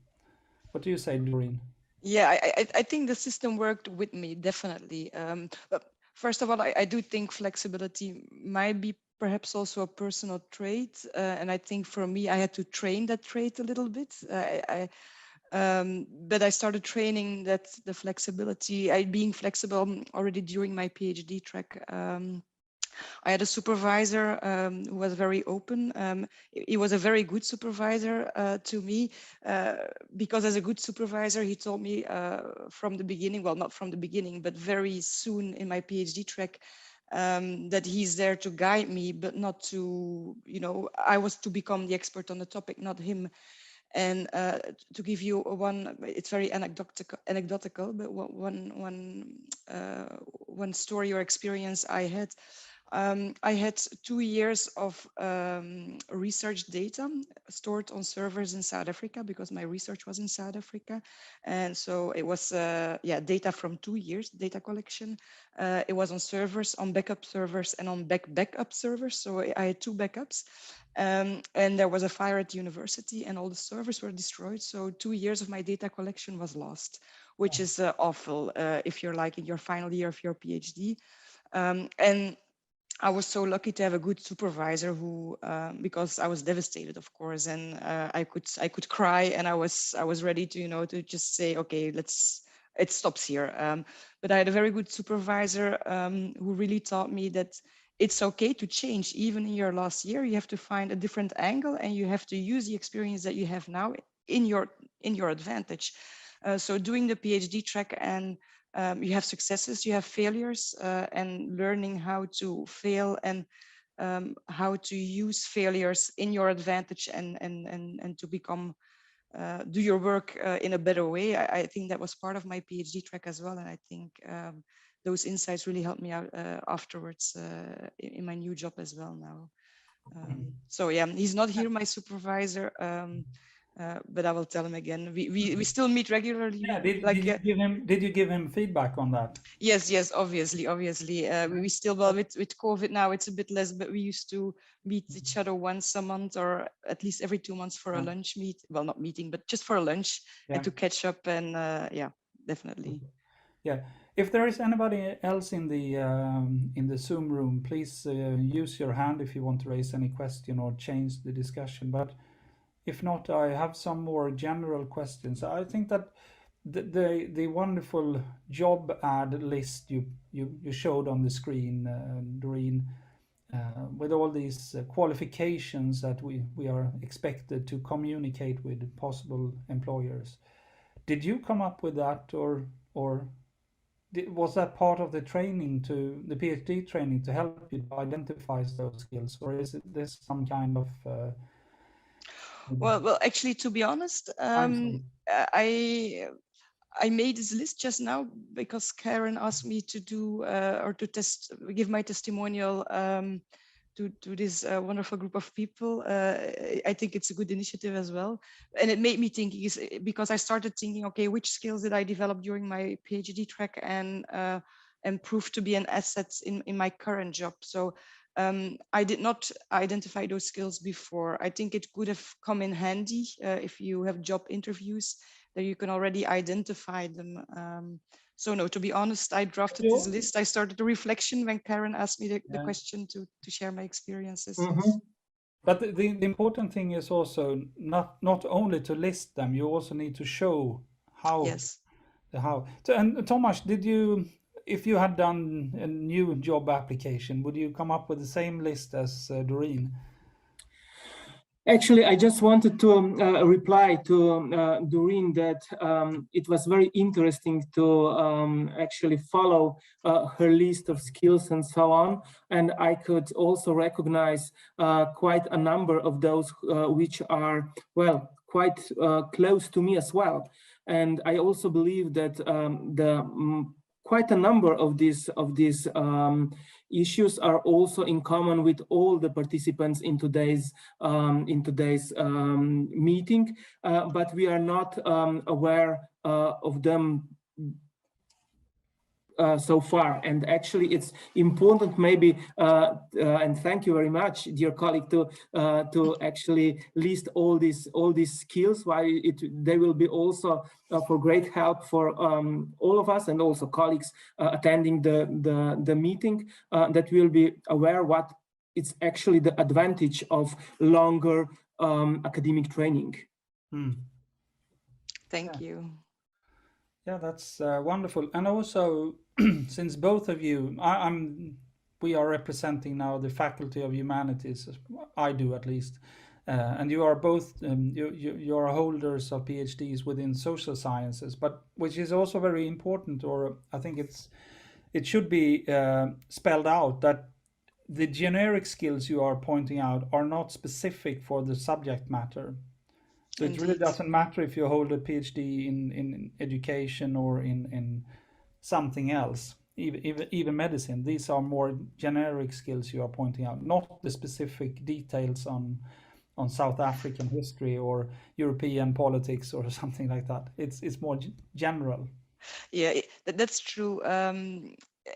What do you say, Dorien? Yeah, I think the system worked with me, definitely. But first of all, I do think flexibility might be perhaps also a personal trait. And I think for me, I had to train that trait a little bit. But I started training the flexibility, being flexible already during my PhD track. I had a supervisor who was very open. He was a very good supervisor to me, because as a good supervisor, he told me from the beginning, well, not from the beginning, but very soon in my PhD track, that he's there to guide me, but not to, I was to become the expert on the topic, not him. And to give you one, it's very anecdotal, but one story or experience I had 2 years of research data stored on servers in South Africa, because my research was in South Africa. And so it was data from 2 years, data collection. It was on servers, on backup servers, and on backup servers. So I had 2 backups. And there was a fire at the university, and all the servers were destroyed. So 2 years of my data collection was lost, which is awful if you're like in your final year of your PhD. And I was so lucky to have a good supervisor who, because I was devastated, of course, and I could cry, and I was ready to, to just say, okay, it stops here. But I had a very good supervisor who really taught me that it's okay to change. Even in your last year, you have to find a different angle, and you have to use the experience that you have now in your advantage. So doing the PhD track, and you have successes, you have failures, and learning how to fail and how to use failures in your advantage, and to become do your work in a better way. I think that was part of my PhD track as well, and I think those insights really helped me out afterwards in my new job as well now. So yeah, he's not here, my supervisor. But I will tell him again. We still meet regularly. Yeah, did you give him feedback on that? Yes, obviously. We still, well, with COVID now it's a bit less, but we used to meet each other once a month, or at least every 2 months for a lunch meet. Well, not meeting, but just for a lunch, and to catch up. And yeah, definitely. Yeah. If there is anybody else in the Zoom room, please use your hand if you want to raise any question or change the discussion. But if not, I have some more general questions. I think that the wonderful job ad list you showed on the screen, Dorien, with all these qualifications that we are expected to communicate with possible employers. Did you come up with that, or was that part of the training, to the PhD training, to help you to identify those skills, or is it this some kind of well, actually, to be honest, I made this list just now because Karen asked me to do or to give my testimonial to this wonderful group of people. I think it's a good initiative as well. And it made me think, because I started thinking, okay, which skills did I develop during my PhD track and proved to be an asset in my current job. So I did not identify those skills before. I think it could have come in handy if you have job interviews, that you can already identify them. So no, to be honest, I drafted this list. I started the reflection when Karen asked me the question to share my experiences. Mm-hmm. But the important thing is also not only to list them, you also need to show how. Yes. And Tomaž, did you, if you had done a new job application, would you come up with the same list as Dorien? Actually, I just wanted to reply to Dorien that it was very interesting to actually follow her list of skills and so on. And I could also recognize quite a number of those which are, well, quite close to me as well. And I also believe that quite a number of these issues are also in common with all the participants in today's meeting, but we are not aware of them so far. And actually it's important maybe, and thank you very much, dear colleague, to actually list all these skills, why they will be also for great help for all of us and also colleagues attending the meeting, that will be aware what it's actually the advantage of longer academic training. Thank you. Yeah, that's wonderful. And also, since both of you, we are representing now the Faculty of Humanities, I do at least, and you are both, you are holders of PhDs within social sciences, but which is also very important, or I think it should be spelled out that the generic skills you are pointing out are not specific for the subject matter. So it really doesn't matter if you hold a PhD in education or in something else, even medicine. These are more generic skills you are pointing out, not the specific details on South African history or European politics or something like that. It's more general. Yeah, that's true.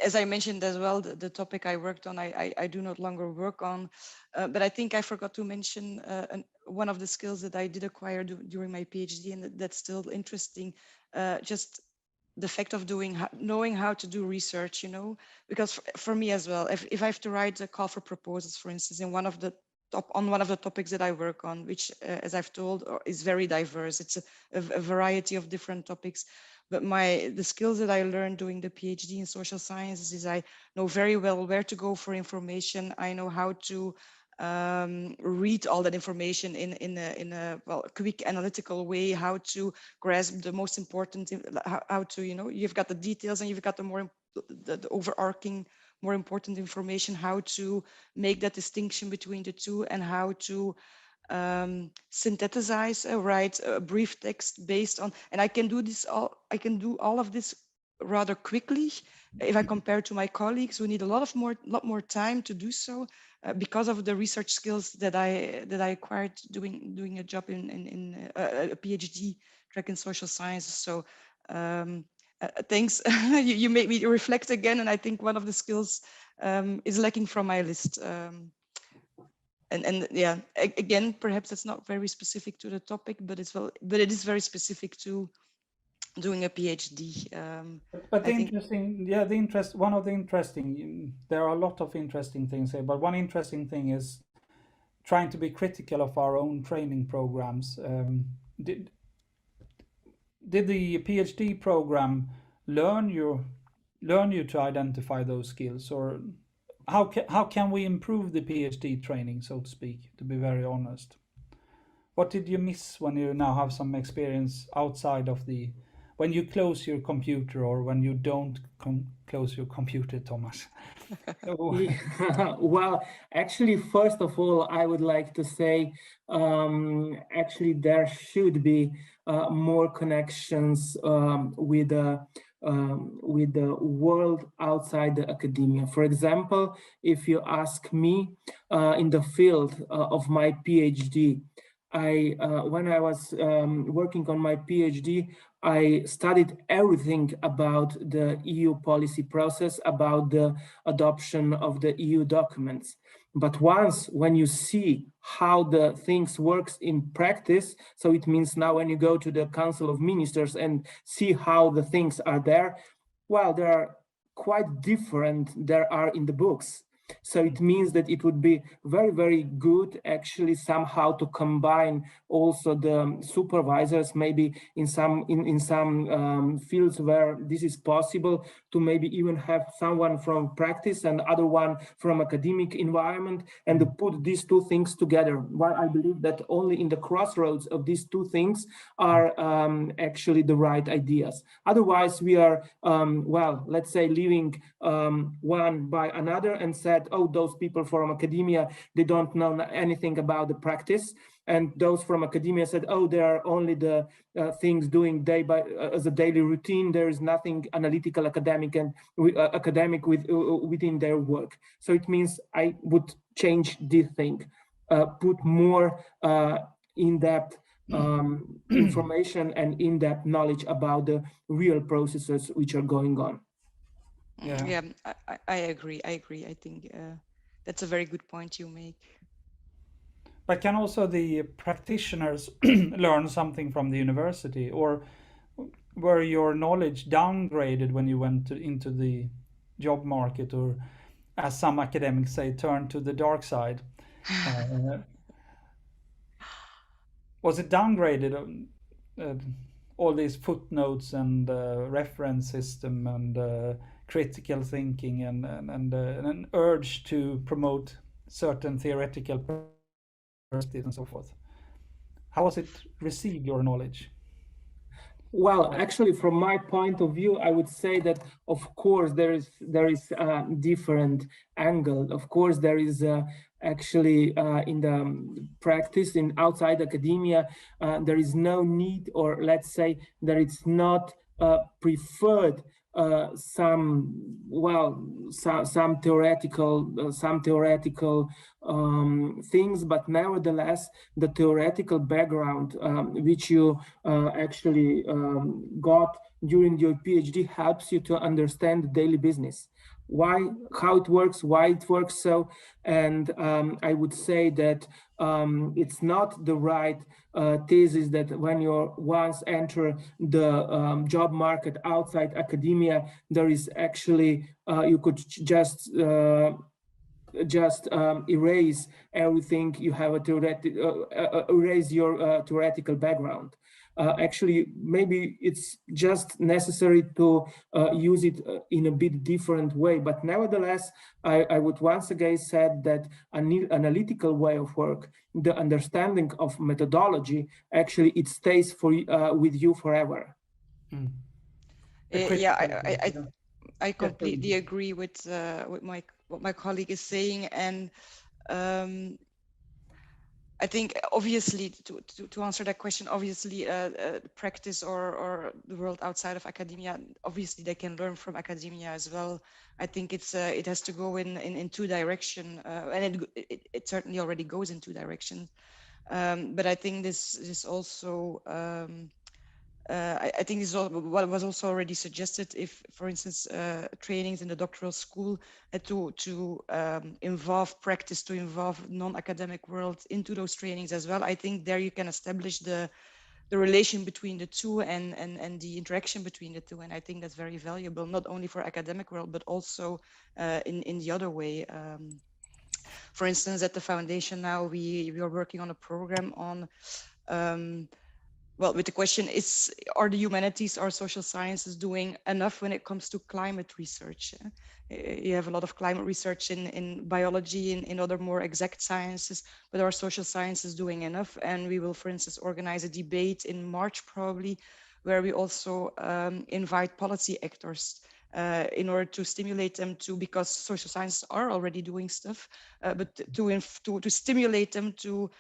As I mentioned as well, the topic I worked on, I do not longer work on, but I think I forgot to mention one of the skills that I did acquire during my PhD, and that's still interesting, just the fact of knowing how to do research, because for me as well, if I have to write a call for proposals, for instance, on one of the topics that I work on, which, as I've told, is very diverse. It's a variety of different topics. But the skills that I learned doing the PhD in social sciences is I know very well where to go for information. I know how to read all that information in a quick analytical way, how to grasp the most important, how to, you've got the details and you've got the overarching, more important information, how to make that distinction between the two, and how to synthesize, write a brief text based on, and I can do all of this rather quickly if I compare to my colleagues who need a lot more time to do so, because of the research skills that I acquired doing a job in a PhD track in social sciences. So thanks. You made me reflect again, and I think one of the skills is lacking from my list. And yeah, again, perhaps it's not very specific to the topic, but it is very specific to doing a PhD. But one of the interesting, there are a lot of interesting things here, but one interesting thing is trying to be critical of our own training programs. did the PhD program learn you to identify those skills, or how can we improve the PhD training, so to speak, to be very honest? What did you miss when you now have some experience outside of when you close your computer, or when you don't close your computer, Tomaž? Well, actually, first of all, I would like to say, actually, there should be more connections with the world outside the academia. For example, if you ask me, in the field of my PhD, when I was working on my PhD, I studied everything about the EU policy process, about the adoption of the EU documents. But once when you see how the things works in practice, so it means now when you go to the Council of Ministers and see how the things are there, well, they are quite different there are in the books. So it means that it would be very, very good actually somehow to combine also the supervisors, maybe in some fields where this is possible, to maybe even have someone from practice and other one from academic environment, and to put these two things together. While I believe that only in the crossroads of these two things are actually the right ideas. Otherwise, we are, well, let's say, leaving one by another and said, oh, those people from academia, they don't know anything about the practice. And those from academia said, oh, there are only the things doing as a daily routine. There is nothing analytical, academic, and academic within their work. So it means I would change this thing, put more in-depth information and in-depth knowledge about the real processes which are going on. Yeah, I agree. I think that's a very good point you make. But can also the practitioners learn something from the university, or were your knowledge downgraded when you went into the job market, or, as some academics say, turned to the dark side? Was it downgraded? All these footnotes and reference system and critical thinking and an urge to promote certain theoretical perspectives and so forth. How was it received, your knowledge? Well, actually, from my point of view, I would say that, of course, there is a different angle. Of course, there is actually in the practice in outside academia, there is no need, or let's say there is not preferred some theoretical things, but nevertheless the theoretical background which you actually got during your PhD helps you to understand the daily business, how it works, why it works so. And I would say that it's not the right thesis that when you once enter the job market outside academia, there is actually you could just erase everything you have erase your theoretical background. Actually, maybe it's just necessary to use it in a bit different way. But nevertheless, I would once again said that an analytical way of work, the understanding of methodology, actually it stays with you forever. I completely agree with what my colleague is saying, and I think obviously to answer that question, obviously practice or the world outside of academia, obviously they can learn from academia as well. I think it has to go in two directions, and it certainly already goes in two directions. But I think this also. I think this is what was also already suggested. If, for instance, trainings in the doctoral school had to involve practice, to involve non-academic world into those trainings as well, I think there you can establish the relation between the two and the interaction between the two. And I think that's very valuable, not only for academic world, but also in the other way. For instance, at the foundation now, we are working on a program on well, with the question is, are the humanities or social sciences doing enough when it comes to climate research? You have a lot of climate research in biology and in other more exact sciences, but are social sciences doing enough? And we will, for instance, organize a debate in March probably, where we also invite policy actors in order to stimulate them to, because social sciences are already doing stuff, but to stimulate them to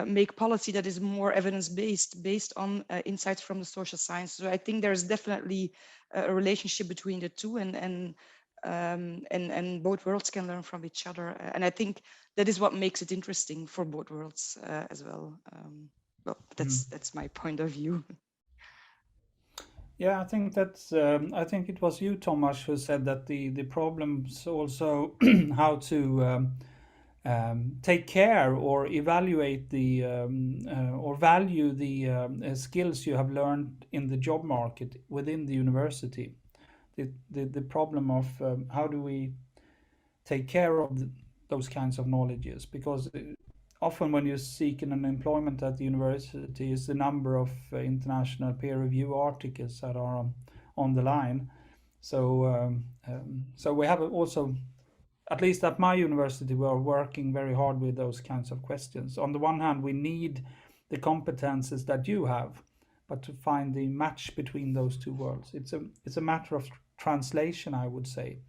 make policy that is more evidence-based, based on insights from the social sciences. So I think there's definitely a relationship between the two, and both worlds can learn from each other. And I think that is what makes it interesting for both worlds as well. Well, that's my point of view. Yeah, I think that's. I think it was you, Tomaž, who said that the problems also how to take care or evaluate the or value the skills you have learned in the job market within the university. The problem of how do we take care of those kinds of knowledges, because often when you seek an employment at the university is the number of international peer review articles that are on the line. So so we have also, at least at my university, we are working very hard with those kinds of questions. On the one hand, we need the competences that you have, but to find the match between those two worlds, it's a matter of translation, I would say,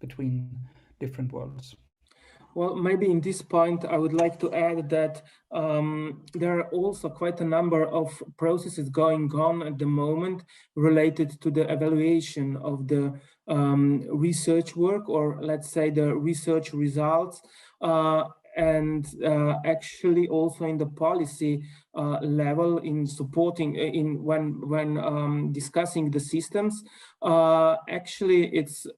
between different worlds. Well, maybe in this point, I would like to add that there are also quite a number of processes going on at the moment related to the evaluation of the research work, or let's say the research results, and actually also in the policy level in supporting when discussing the systems. Actually, it's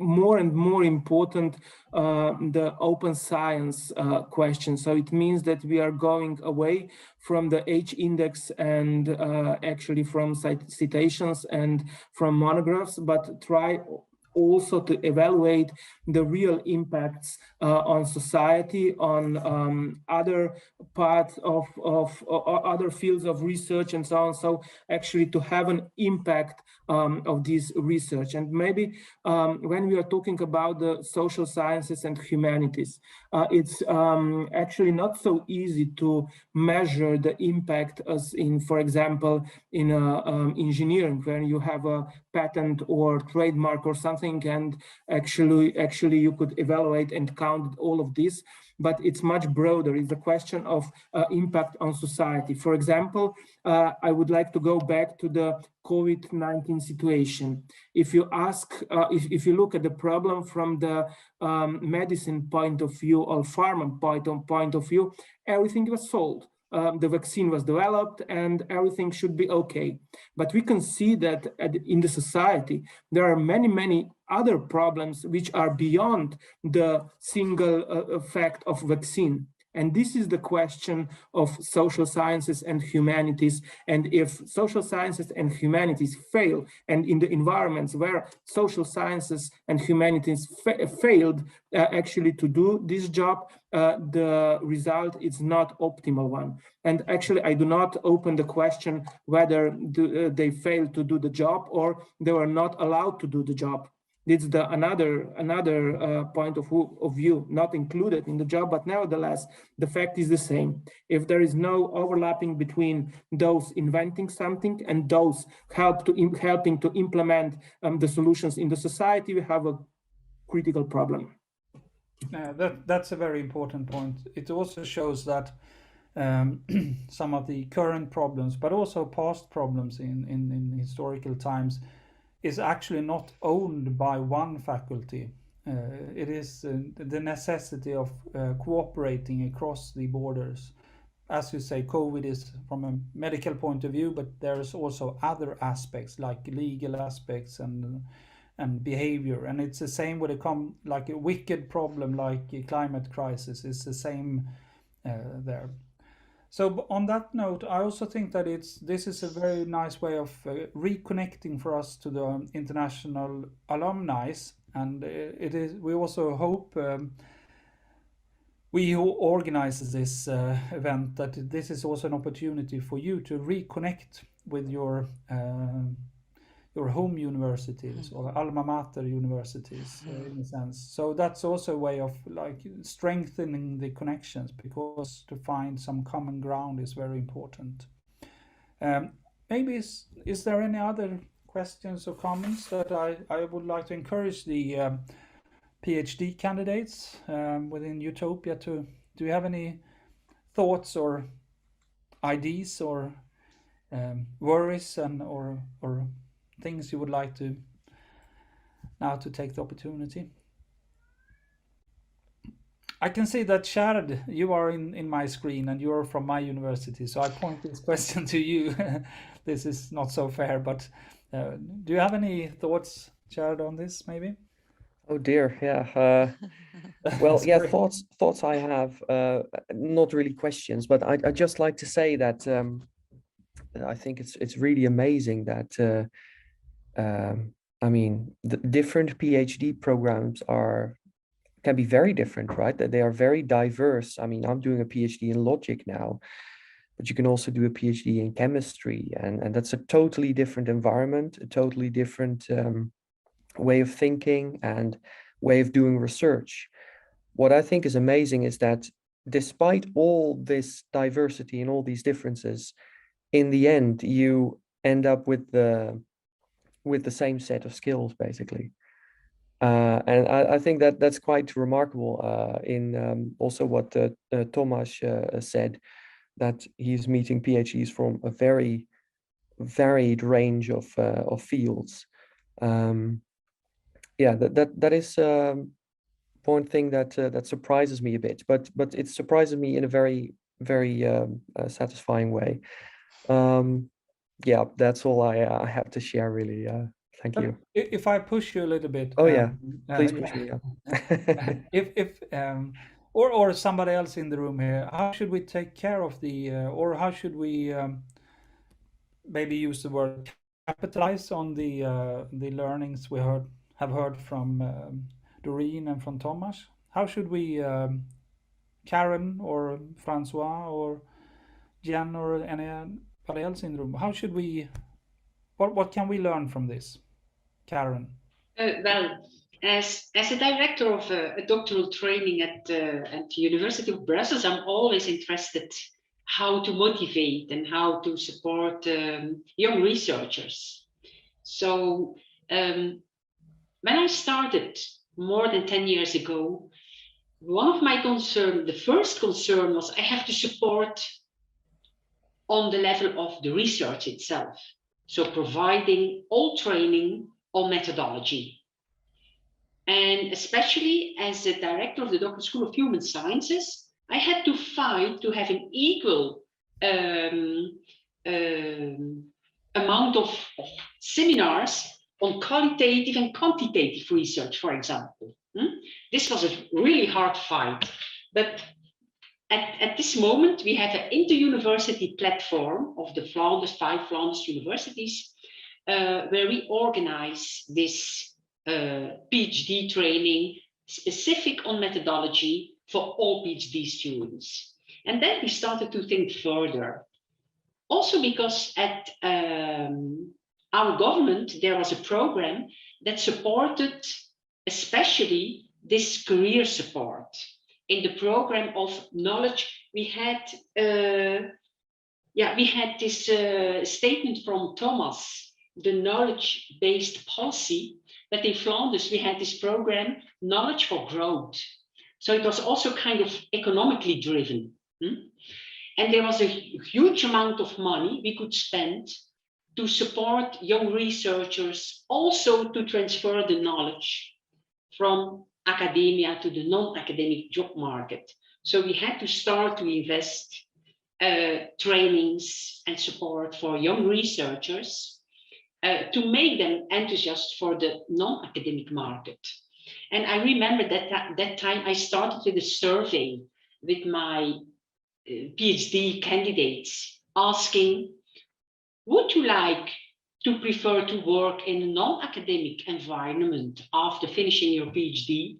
more and more important the open science question. So it means that we are going away from the H index and actually from citations and from monographs, but try also to evaluate the real impacts on society, on other parts of other fields of research and so on. So actually to have an impact of this research. And maybe when we are talking about the social sciences and humanities, it's actually not so easy to measure the impact as in, for example, in engineering, when you have a patent or trademark or something, and actually you could evaluate and count all of this, but it's much broader. It's a question of impact on society. For example, I would like to go back to the COVID-19 situation. If you ask, if you look at the problem from the medicine point of view or pharma point of view, everything was solved. The vaccine was developed and everything should be okay. But we can see that in the society, there are many other problems which are beyond the single fact of vaccine. And this is the question of social sciences and humanities. And if social sciences and humanities fail, and in the environments where social sciences and humanities failed actually to do this job, the result is not optimal one. And actually, I do not open the question whether they failed to do the job or they were not allowed to do the job. It's another point of view, not included in the job, but nevertheless, the fact is the same. If there is no overlapping between those inventing something and those helping to implement the solutions in the society, we have a critical problem. That's a very important point. It also shows that some of the current problems, but also past problems in historical times, is actually not owned by one faculty. It is the necessity of cooperating across the borders. As you say, COVID is from a medical point of view, but there is also other aspects like legal aspects and behavior. And it's the same when it comes like a wicked problem like a climate crisis. It's the same there. So on that note, I also think that this is a very nice way of reconnecting for us to the international alumni, and it is. We also hope we who organize this event, that this is also an opportunity for you to reconnect with your home universities or alma mater universities in a sense. So that's also a way of like strengthening the connections, because to find some common ground is very important. Maybe is there any other questions or comments that I would like to encourage the PhD candidates within Utopia to? Do you have any thoughts or ideas or worries and or things you would like to now to take the opportunity? I can see that Shard, you are in my screen and you're from my university, so I point this question to you. This is not so fair, but do you have any thoughts, Shard, on this maybe? Oh dear, yeah. Well, yeah, thoughts I have, not really questions, but I'd just like to say that I think it's really amazing that I mean, the different PhD programs can be very different, right? That they are very diverse. I mean, I'm doing a PhD in logic now, but you can also do a PhD in chemistry, and that's a totally different environment, a totally different way of thinking and way of doing research. What I think is amazing is that despite all this diversity and all these differences, in the end, you end up with the same set of skills, basically. And I think that that's quite remarkable in also what Tomaž said, that he's meeting PhDs from a very varied range of fields. Yeah, that is one thing that surprises me a bit, but it surprises me in a very satisfying way. Yeah, that's all I have to share, really. Thank you. If I push you a little bit. Oh yeah, please push me up. If or somebody else in the room here, how should we take care of or how should we maybe use the word capitalize on the learnings we have heard from Dorien and from Tomaž? How should we, Karen or Francois or Jen or anybody else in the room, how should we, what can we learn from this? Karen? Well, as a director of a doctoral training at the University of Brussels, I'm always interested how to motivate and how to support young researchers. So when I started more than 10 years ago, one of my concerns, the first concern, was I have to support on the level of the research itself. So providing all training on methodology. And especially as the director of the Doctoral School of Human Sciences, I had to fight to have an equal amount of seminars on qualitative and quantitative research, for example. This was a really hard fight, but at this moment we have an inter-university platform of the five Flanders universities, where we organize this PhD training specific on methodology for all PhD students. And then we started to think further. Also because at our government, there was a program that supported especially this career support. In the program of knowledge, we had this statement from Thomas, the knowledge-based policy, that in Flanders we had this program, Knowledge for Growth. So it was also kind of economically driven. And there was a huge amount of money we could spend to support young researchers, also to transfer the knowledge from academia to the non-academic job market. So we had to start to invest trainings and support for young researchers to make them enthusiastic for the non-academic market. And I remember that time I started with a survey with my PhD candidates asking, would you like to prefer to work in a non-academic environment after finishing your PhD?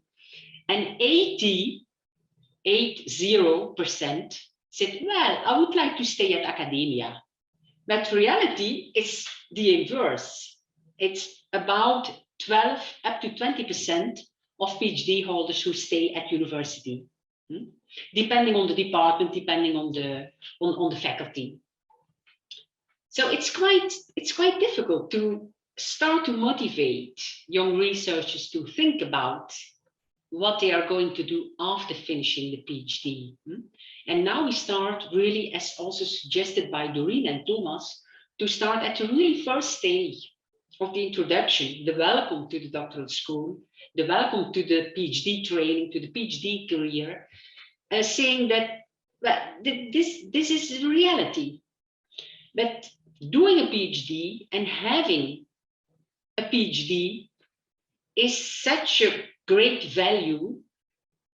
And 80 80% said, well, I would like to stay at academia. But reality is the inverse. It's about 12 up to 20% of PhD holders who stay at university, depending on the department, depending on the faculty. So it's quite difficult to start to motivate young researchers to think about what they are going to do after finishing the PhD. And now we start really, as also suggested by Dorien and Tomaž, to start at the really first stage of the introduction, the welcome to the doctoral school, the welcome to the PhD training, to the PhD career, saying that, well, this is the reality. But doing a PhD and having a PhD is such a great value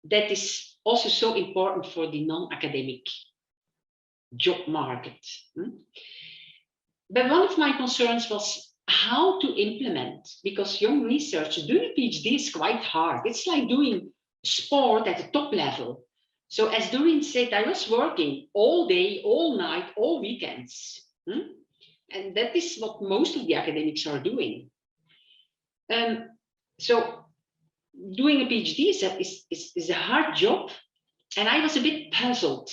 that is also so important for the non-academic job market. But one of my concerns was how to implement, because young researchers doing a PhD is quite hard. It's like doing sport at the top level. So as Dorien said, I was working all day, all night, all weekends. And that is what most of the academics are doing. So doing a PhD is a hard job. And I was a bit puzzled.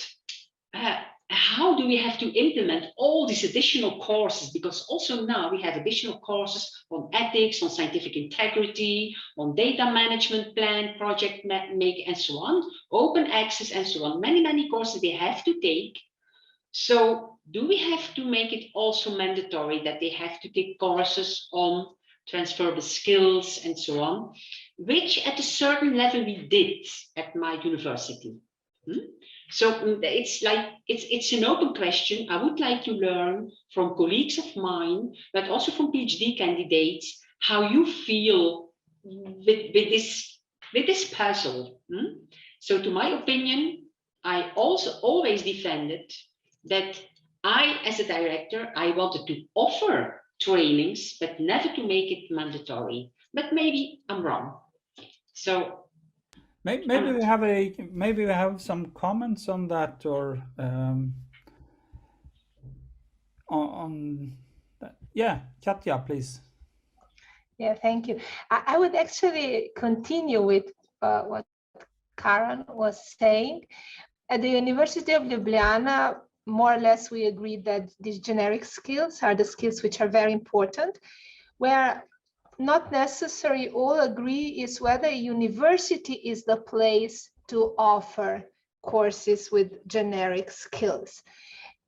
How do we have to implement all these additional courses? Because also now we have additional courses on ethics, on scientific integrity, on data management plan, project making, and so on, open access, and so on. Many, many courses they have to take. So do we have to make it also mandatory that they have to take courses on transferable skills and so on, which at a certain level we did at my university. So it's like, it's an open question. I would like to learn from colleagues of mine, but also from PhD candidates, how you feel with this puzzle. So to my opinion, I also always defended that I, as a director, I wanted to offer trainings, but never to make it mandatory. But maybe I'm wrong. So maybe we have some comments on that, or on that. Yeah, Katja, please. Yeah, thank you. I would actually continue with what Karen was saying. At the University of Ljubljana, more or less we agree that these generic skills are the skills which are very important. Where not necessarily all agree is whether a university is the place to offer courses with generic skills.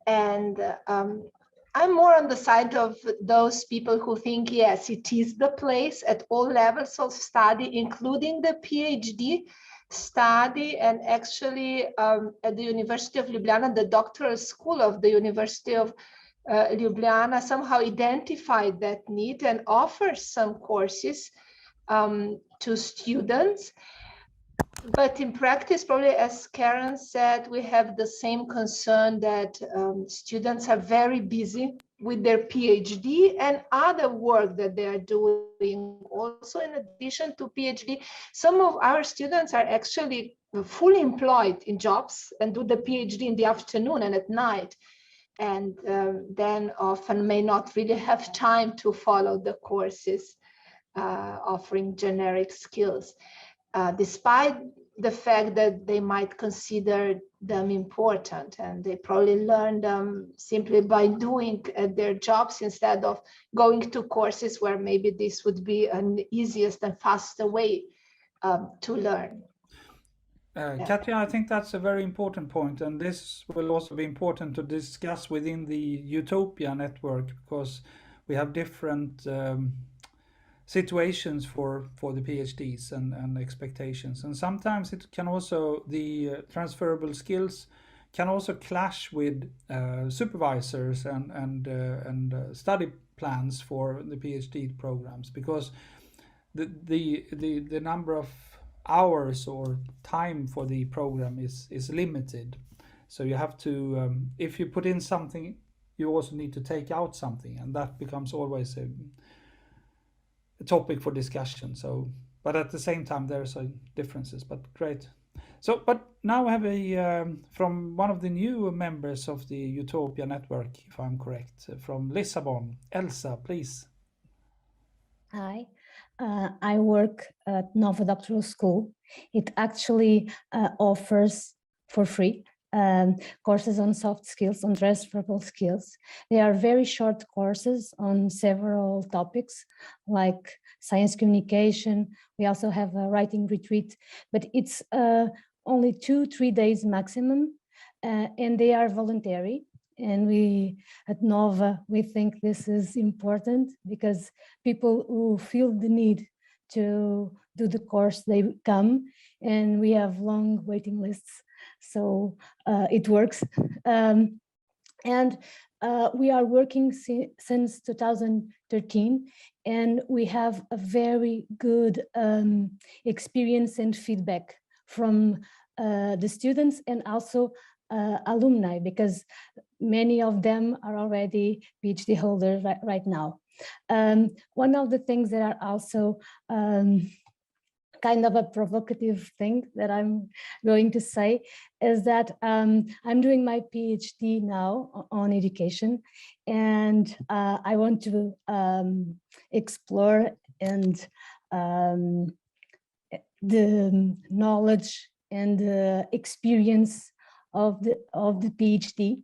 And I'm more on the side of those people who think, yes, it is the place at all levels of study, including the PhD study. And actually at the University of Ljubljana, the doctoral school of the University of Ljubljana somehow identified that need and offers some courses to students. But in practice, probably as Karen said, we have the same concern that students are very busy with their PhD and other work that they are doing. Also, in addition to PhD, some of our students are actually fully employed in jobs and do the PhD in the afternoon and at night. And then often may not really have time to follow the courses offering generic skills, despite the fact that they might consider them important, and they probably learn them simply by doing their jobs instead of going to courses where maybe this would be an easiest and faster way to learn. Katja, I think that's a very important point, and this will also be important to discuss within the EUTOPIA network, because we have different situations for the PhDs and expectations, and sometimes it can also, the transferable skills can also clash with supervisors and study plans for the PhD programs, because the number of hours or time for the program is limited. So you have to, if you put in something, you also need to take out something, and that becomes always a topic for discussion. So, but at the same time, there are some differences. But great. So, but now I have a from one of the new members of the EUTOPIA network, if I'm correct, from Lisbon. Elsa, please. Hi, I work at Nova Doctoral School. It actually offers for free courses on soft skills, on transferable skills. They are very short courses on several topics like science communication. We also have a writing retreat, but it's only 2-3 days maximum, and they are voluntary. And we at Nova, we think this is important because people who feel the need to do the course, they come, and we have long waiting lists. So it works. And we are working since 2013, and we have a very good experience and feedback from the students and also alumni, because many of them are already PhD holders right now. One of the things that are also kind of a provocative thing that I'm going to say is that I'm doing my PhD now on education, and I want to explore and the knowledge and the experience of the PhD.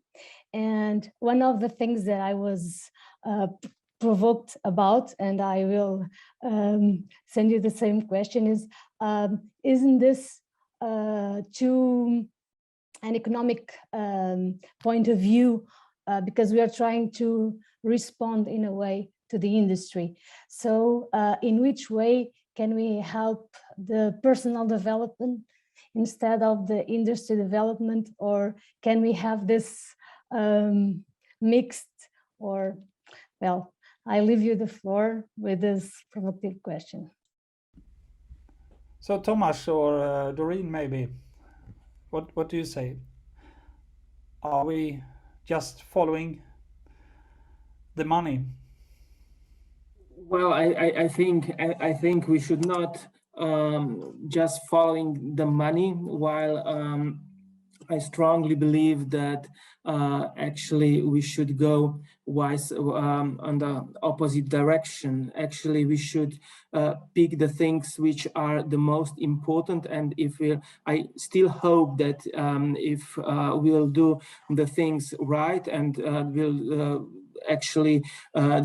And one of the things that I was provoked about, and I will send you the same question, is isn't this to an economic point of view, because we are trying to respond in a way to the industry. So in which way can we help the personal development instead of the industry development, or can we have this mixed? Or, well, I leave you the floor with this provocative question. So Tomaž or Dorien, maybe, what do you say? Are we just following the money? Well, I think we should not just following the money, while I strongly believe that actually we should go on the opposite direction. Actually, we should pick the things which are the most important, and I still hope that if we'll do the things right and we'll actually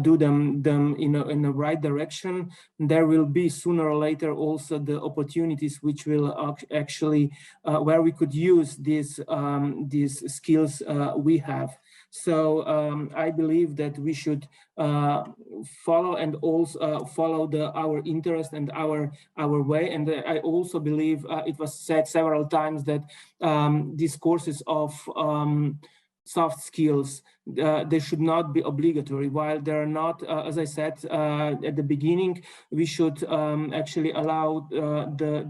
do them in the right direction, there will be sooner or later also the opportunities which will actually where we could use these skills we have. So I believe that we should follow and also follow our interest and our way. And I also believe it was said several times that these courses of soft skills, they should not be obligatory. While they're not, as I said at the beginning, we should actually allow the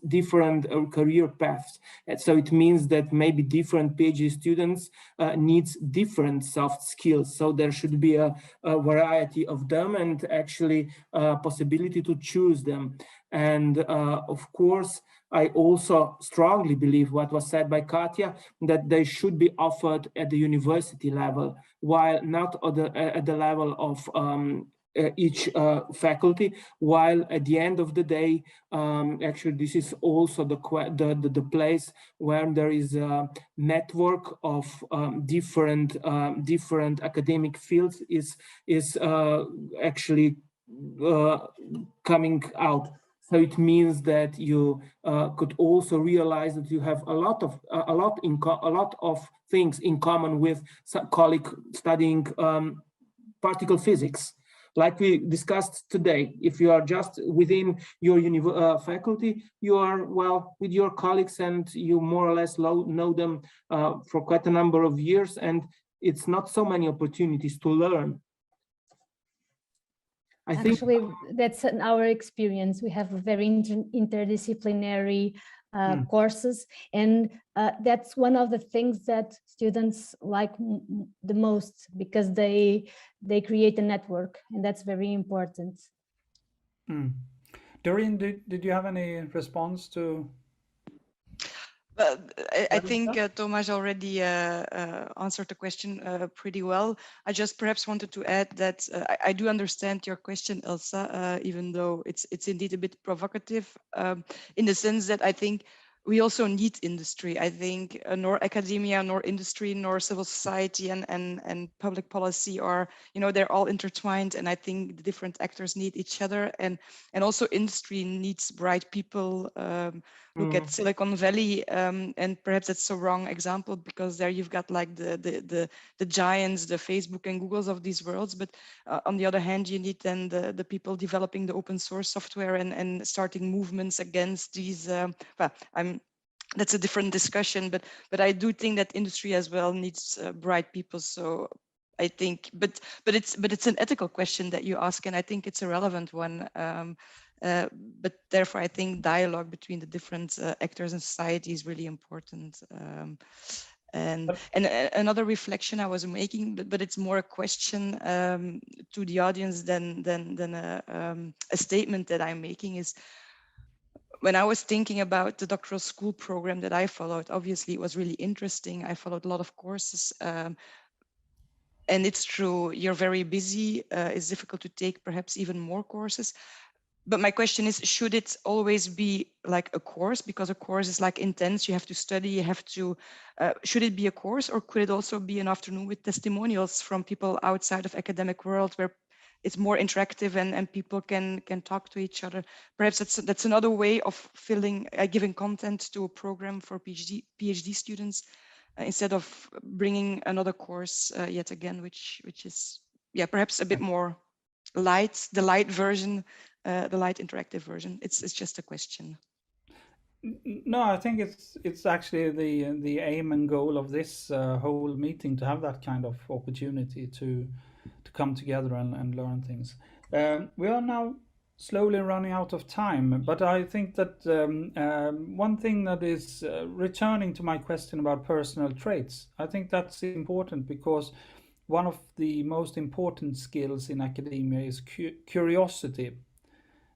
different career paths. And so it means that maybe different PhD students needs different soft skills. So there should be a variety of them, and actually possibility to choose them. And of course, I also strongly believe what was said by Katja, that they should be offered at the university level, while not at the level of each faculty, while at the end of the day, actually this is also the place where there is a network of different academic fields is actually coming out. So it means that you could also realize that you have a lot of things in common with some colleague studying particle physics, like we discussed today. If you are just within your faculty, you are well with your colleagues, and you more or less know them for quite a number of years, and it's not so many opportunities to learn. Actually, that's our experience. We have very interdisciplinary courses, and that's one of the things that students like the most, because they create a network, and that's very important. Dorien, did you have any response to? I think Tomaž already answered the question pretty well. I just perhaps wanted to add that I do understand your question, Elsa, even though it's indeed a bit provocative, in the sense that I think we also need industry. I think nor academia, nor industry, nor civil society and public policy are, they're all intertwined. And I think the different actors need each other. And also industry needs bright people. Look at Silicon Valley, and perhaps that's a wrong example because there you've got like the giants, the Facebook and Googles of these worlds. But on the other hand, you need then the people developing the open source software and starting movements against these. That's a different discussion, but I do think that industry as well needs bright people. So I think, but it's an ethical question that you ask, and I think it's a relevant one. But therefore, I think dialogue between the different actors in society is really important. And another reflection I was making, but it's more a question to the audience than a statement that I'm making is, when I was thinking about the doctoral school program that I followed, obviously it was really interesting. I followed a lot of courses. And it's true, you're very busy. It's difficult to take perhaps even more courses. But my question is, should it always be like a course? Because a course is like intense, you have to study, you have to, should it be a course, or could it also be an afternoon with testimonials from people outside of academic world where it's more interactive and people can talk to each other? Perhaps that's another way of giving content to a program for PhD students instead of bringing another course yet again, which is perhaps a bit more light, the light version, the light interactive version. It's just a question. No, I think it's actually the aim and goal of this whole meeting, to have that kind of opportunity to come together and learn things. We are now slowly running out of time, but I think that one thing that is returning to my question about personal traits, I think that's important because one of the most important skills in academia is curiosity,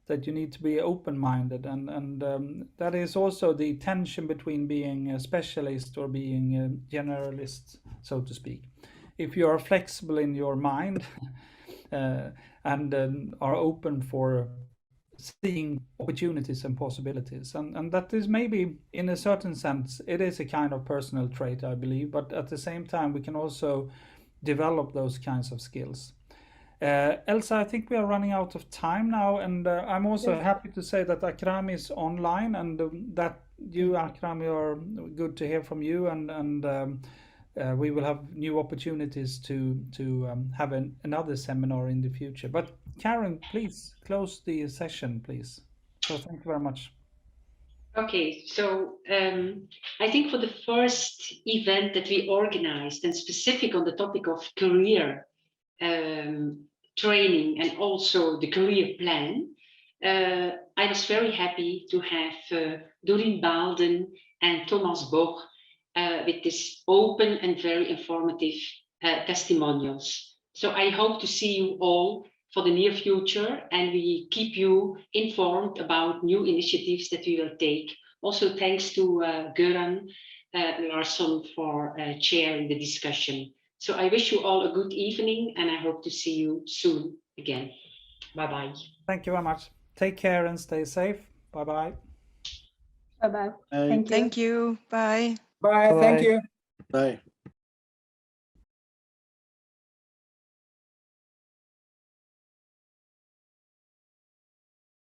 that you need to be open-minded, and that is also the tension between being a specialist or being a generalist, so to speak. If you are flexible in your mind and are open for seeing opportunities and possibilities, and that is maybe, in a certain sense, it is a kind of personal trait, I believe, but at the same time we can also develop those kinds of skills. Elsa, I think we are running out of time now, and I'm also happy to say that Akram is online, and that you, Akram, you're good to hear from you, and we will have new opportunities to have another seminar in the future. But Karen, please close the session, please. So thank you very much. Okay, so I think for the first event that we organized and specific on the topic of career training and also the career plan, I was very happy to have Dorien Baelden and Tomaž Boh with this open and very informative testimonials. So I hope to see you all for the near future, and we keep you informed about new initiatives that we will take. Also, thanks to Göran, Larsson for chairing the discussion. So I wish you all a good evening, and I hope to see you soon again. Bye-bye. Thank you very much. Take care and stay safe. Bye-bye. Bye-bye. Thank you. Thank you. Bye. Bye. Thank you. Bye.